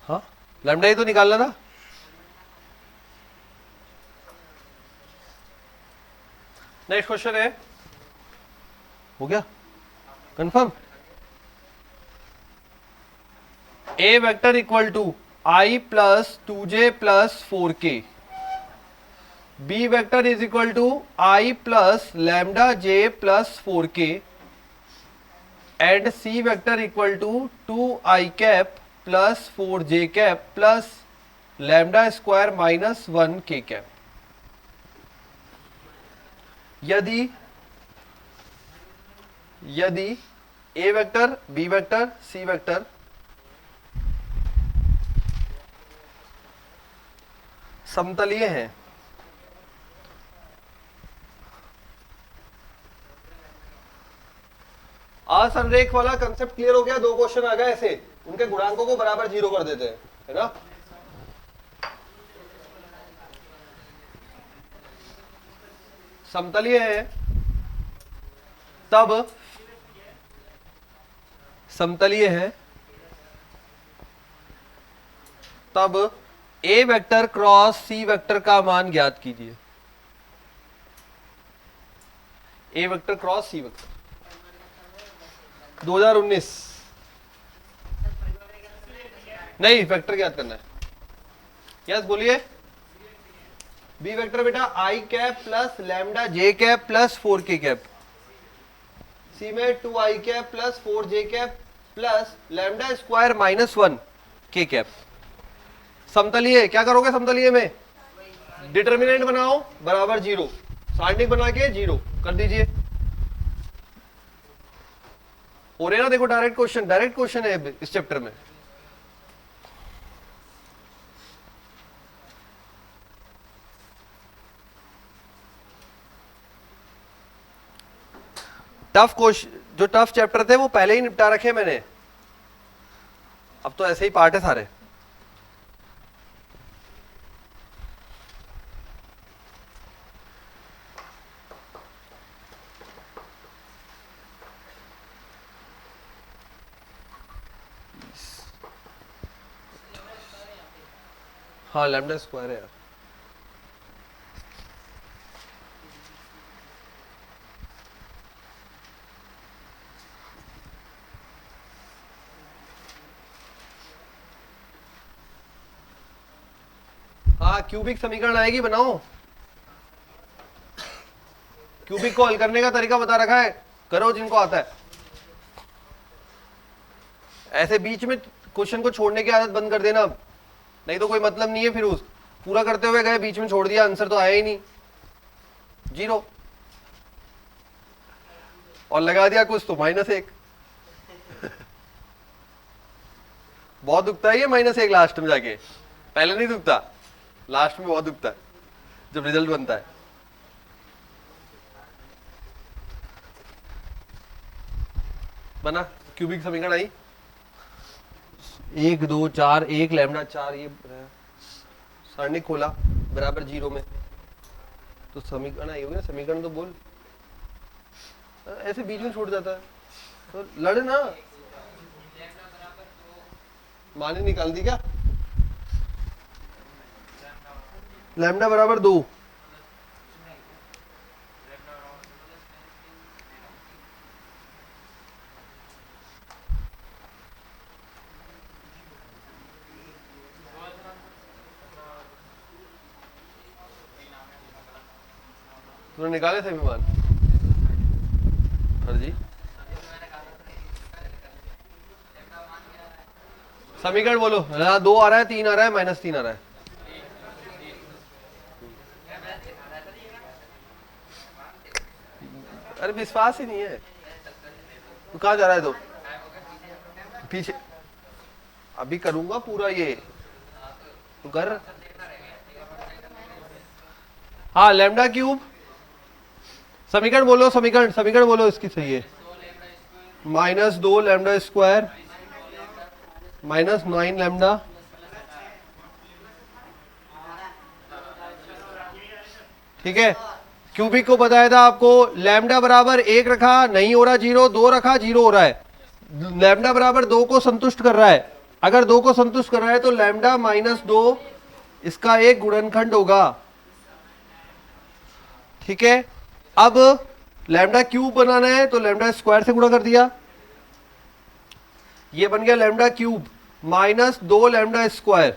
हाँ, लैम्डा ही तो निकालना था। नेक्स्ट क्वेश्चन है, हो गया confirm. A vector equal to I plus 2j plus 4k, B vector is equal to I plus lambda J plus 4k, and C vector equal to 2i cap plus 4j cap plus lambda square minus 1k cap. यदि A vector, B vector, C vector समतलीय हैं, असंरेख वाला concept clear हो गया। 2 question आ गए ऐसे, उनके गुणांकों को बराबर 0 कर देते हैं, है ना। समतलीय है तब, समतलीय है तब ए वेक्टर क्रॉस सी वेक्टर का मान ज्ञात कीजिए। ए वेक्टर क्रॉस सी वेक्टर 2019 नहीं, वेक्टर ज्ञात करना है। यस बोलिए। बी वेक्टर बेटा I cap plus lambda J cap plus 4k cap, C में 2i cap plus 4j cap plus lambda square minus 1k cap. समतलीय क्या करोगे? समतलीय में डिटर्मिनेंट बनाओ बराबर 0, सारणिक बना के 0 कर दीजिए। हो रहे ना, देखो डायरेक्ट क्वेश्चन है इस चैप्टर में। टफ क्वेश्चन, जो टफ चैप्टर थे वो पहले ही निपटा रखे मैंने, अब तो ऐसे ही पार्ट है सारे। हाँ लैम्डा स्क्वायर है यार। हाँ क्यूबिक समीकरण आएगी, बनाओ। क्यूबिक को हल करने का तरीका बता रखा है, करो जिनको आता है। ऐसे बीच में क्वेश्चन को छोड़ने की आदत बंद कर देना, नहीं तो कोई मतलब नहीं है फिर उस पूरा करते हुए गए बीच में छोड़ दिया, आंसर तो आया ही नहीं, 0 और लगा दिया कुछ तो -1। बहुत दुखता है ये -1 लास्ट में जाके, पहले नहीं दुखता, लास्ट में बहुत दुखता है जब रिजल्ट बनता है। बना क्यूबिक समीकरण आई 1 2 4 1 लैम्डा 4, ये सारणी खोला बराबर 0 में, तो समीकरण आई होगी ना। समीकरण तो बोल, ऐसे बीच में छूट जाता है तो लड़ ना। माने निकाल दी क्या? लैम्डा बराबर 2, तूने निकाले थे विमान? हाँ जी, समीकरण बोलो। हाँ 2 आ रहा है, 3 आ रहा है, -3 आ रहा है। अरे विश्वास ही नहीं है, तू कहाँ जा रहा है? तो पीछे अभी करूंगा पूरा ये, तू कर। हाँ लैम्डा क्यूब, समीकरण बोलो, समीकरण बोलो इसकी सही है। -2 लैम्डा स्क्वायर -9 लैम्डा ठीक है, क्यूबिक को बताया था आपको, लैम्डा बराबर 1 रखा, नहीं हो रहा 0, 2 रखा 0 हो रहा है, लैम्डा बराबर 2 को संतुष्ट कर रहा है। अगर 2 को संतुष्ट कर रहा है तो लैम्डा माइनस 2 इसका एक गुणनखंड होगा। ठीक है, अब लैम्डा क्यूब बनाना है तो लैम्डा स्क्वायर से गुणा कर दिया, ये बन गया lambda cube minus 2 lambda square,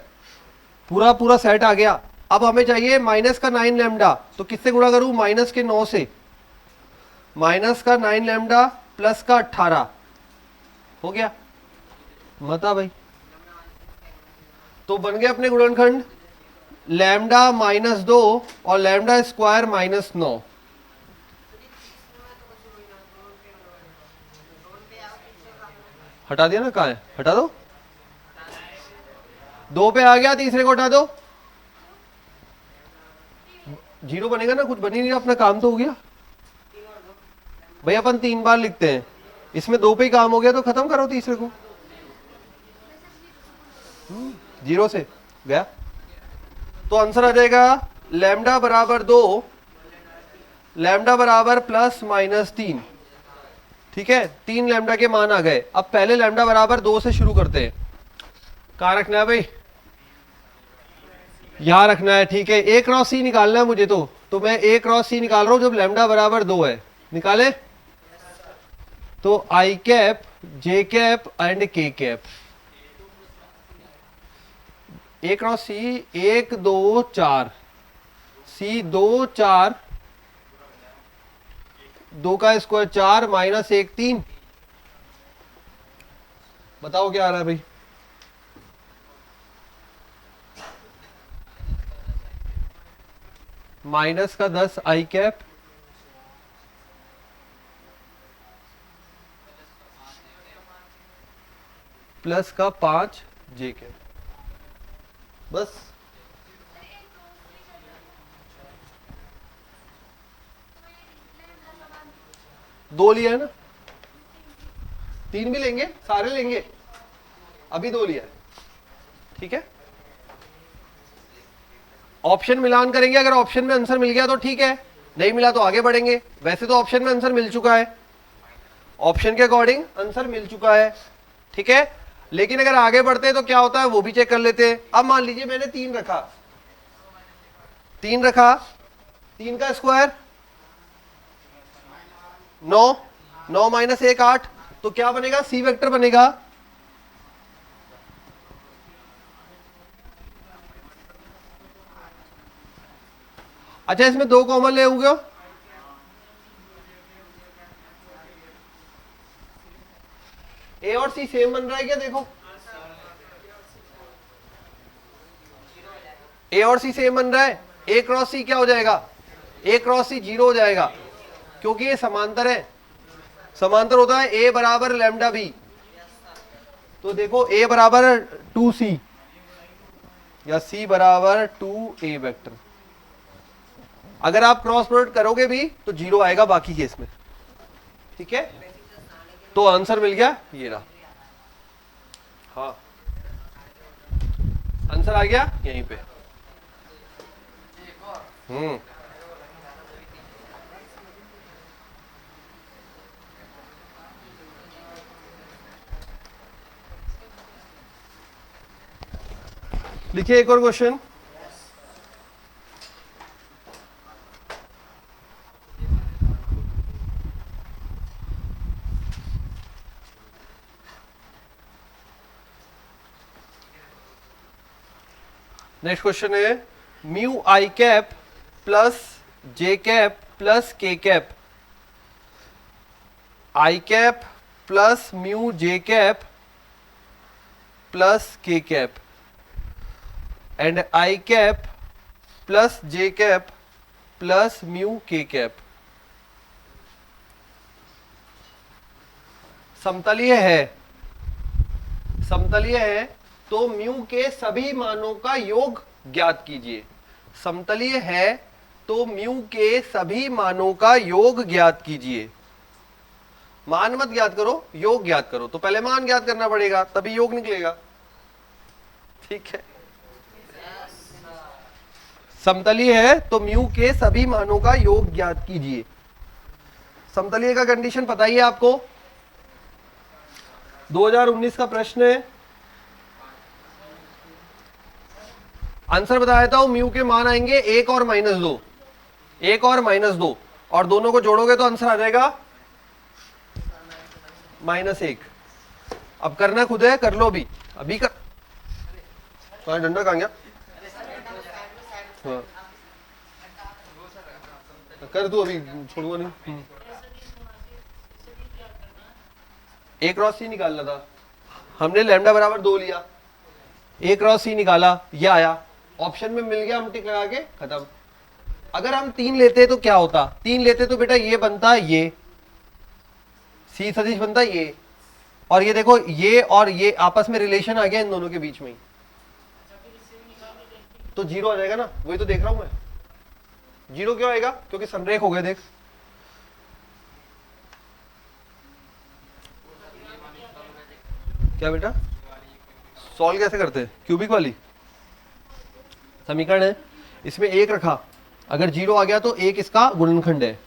पूरा पूरा सेट आ गया। अब हमें चाहिए माइनस का 9 लैम्डा, तो किससे गुणा करूं, माइनस के 9 से, माइनस का 9 लैम्डा प्लस का 18 हो गया, बता भाई। तो बन गया अपने गुणनखंड लैम्डा माइनस 2 और लैम्डा स्क्वायर माइनस 9। हटा दिया ना, कहाँ है, हटा दो, 2 पे आ गया, तीसरे को हटा दो, 0 बनेगा ना, कुछ बन ही नहीं, अपना काम तो हो गया भाई। अपन 3 बार लिखते हैं, इसमें 2 पे ही काम हो गया, तो खत्म करो तीसरे को, 0 से गया, तो आंसर आ जाएगा लैम्डा बराबर 2, लैम्डा बराबर प्लस माइनस 3। ठीक है, 3 लैम्डा के मान आ गए। अब पहले लैम्डा बराबर 2 से शुरू करते हैं, कहां रखना है भाई, यहां रखना है। ठीक है, ए क्रॉस सी निकालना है मुझे, तो मैं ए क्रॉस सी निकाल रहा हूं जब लैम्डा बराबर 2 है, निकाले तो आई कैप जे कैप एंड के कैप, ए क्रॉस सी 1 2 4, सी 2 4, 2 का स्क्वायर 4 माइनस 1 3, बताओ क्या आ रहा है भाई, माइनस का 10 आई कैप प्लस का 5 जे कैप, बस। दो लिया है ना, 3 भी लेंगे, सारे लेंगे, अभी 2 लिया है। ठीक है, ऑप्शन मिलान करेंगे, अगर ऑप्शन में आंसर मिल गया तो ठीक है, नहीं मिला तो आगे बढ़ेंगे। वैसे तो ऑप्शन में आंसर मिल चुका है, ऑप्शन के अकॉर्डिंग आंसर मिल चुका है। ठीक है, लेकिन अगर आगे बढ़ते हैं तो क्या होता है वो भी चेक कर लेते हैं। अब मान लीजिए मैंने 3 रखा, 3 रखा, 3 का स्क्वायर 9, 9 माइनस 1 8, तो क्या बनेगा, सी वेक्टर बनेगा। अच्छा, इसमें 2 कॉमन ले होंगे, ए और सी सेम बन रहा है क्या, देखो ए और सी सेम बन रहा है, ए क्रॉस सी क्या हो जाएगा, ए क्रॉस सी 0 हो जाएगा, क्योंकि ये समांतर है, समांतर होता है ए बराबर लैम्डा बी। तो देखो ए बराबर 2c या c बराबर 2a वेक्टर, अगर आप क्रॉस प्रोडक्ट करोगे भी तो 0 आएगा बाकी केस में। ठीक है, तो आंसर मिल गया, ये रहा, हाँ आंसर आ गया यहीं पे। लिखिए एक और क्वेश्चन, नेक्स्ट क्वेश्चन है म्यू आई कैप प्लस जे कैप प्लस के कैप, आई कैप प्लस म्यू जे कैप प्लस के cap and I cap plus J cap plus mu के कैप समतलीय है, समतलीय है तो म्यू के सभी मानों का योग ज्ञात कीजिए। समतलीय है तो म्यू के सभी मानों का योग ज्ञात कीजिए। मान मत ज्ञात करो, योग ज्ञात करो, तो पहले मान ज्ञात करना पड़ेगा तभी योग निकलेगा। ठीक है, समतलीय है तो म्यू के सभी मानों का योग ज्ञात कीजिए। समतलीय का कंडीशन पता ही है आपको, 2019 का प्रश्न है। आंसर बता देता हूं, म्यू के मान आएंगे 1 और -2, 1 और -2, और दोनों को जोड़ोगे तो आंसर आ जाएगा -1। अब करना खुद है, कर लो अभी, अभी कर। डंडा कहाँ गया? हाँ कर दो अभी, छोड़ूंगा नहीं। A क्रॉस C निकालना था, हमने लैम्डा बराबर 2 लिया, A क्रॉस C निकाला, ये आया ऑप्शन में, मिल गया, हम टिक लगा के खत्म। अगर हम 3 लेते तो क्या होता? 3 लेते तो बेटा ये बनता, ये C सदिश बनता ये, और ये देखो ये और ये आपस में रिलेशन आ गया इन दोनों के बीच में ही, तो 0 आ जाएगा ना। वही तो देख रहा हूं मैं, 0 क्यों आएगा? क्योंकि संरेख हो गए। देख क्या बेटा, सॉल्व कैसे करते हैं? क्यूबिक वाली समीकरण है, इसमें 1 रखा, अगर 0 आ गया तो 1 इसका गुणनखंड है,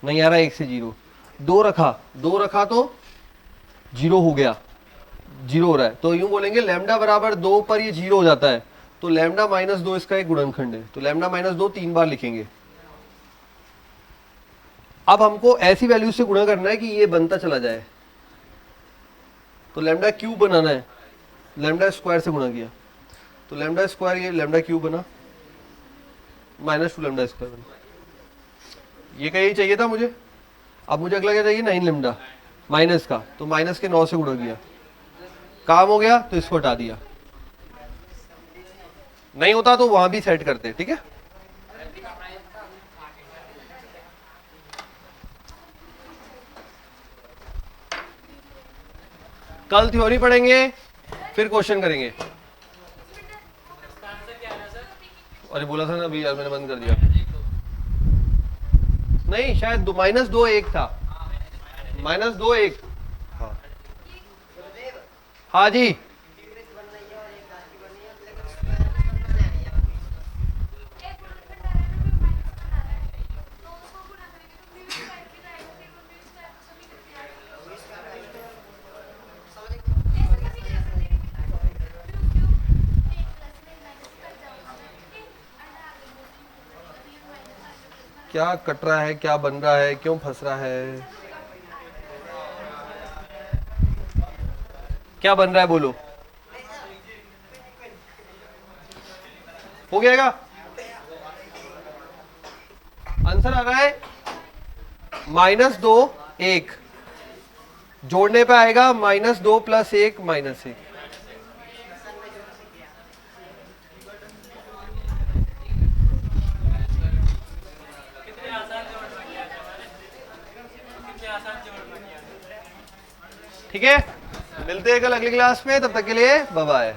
नहीं आ रहा 1 से 0। 2 रखा, 2 रखा तो 0 हो गया, 0 हो रहा है, तो यूं बोलेंगे लैम्डा बराबर 2 पर ये 0 हो जाता है, तो लैम्डा -2 इसका एक गुणनखंड है, तो लैम्डा -2 3 बार लिखेंगे। अब हमको ऐसी वैल्यू से गुणा करना है कि ये बनता चला जाए, तो लैम्डा क्यूब बनाना है, लैम्डा स्क्वायर से गुणा किया तो लैम्डा स्क्वायर, ये लैम्डा क्यूब बना, -2 लैम्डा स्क्वायर बना। ये क्या, यही चाहिए था मुझे। अब मुझे अगला क्या चाहिए? 9 लैम्डा माइनस का, तो माइनस के 9 से गुणा किया, काम हो गया, तो इसको हटा दिया। नहीं होता तो वहां भी सेट करते, ठीक है। कल थ्योरी पढ़ेंगे, फिर क्वेश्चन करेंगे। अरे बोला था ना अभी यार, मैंने बंद कर दिया। नहीं, शायद -2 1 था, -2 1। हाँ जी, क्या कट रहा है, क्या बन रहा है, क्यों फंस रहा है, क्या बन रहा है बोलो। हो गएगा, आंसर आ रहा है -2 1, जोड़ने पे आएगा -2 + 1 -1। ठीक है, मिलते हैं कल अगली क्लास में, तब तक के लिए बाय बाय।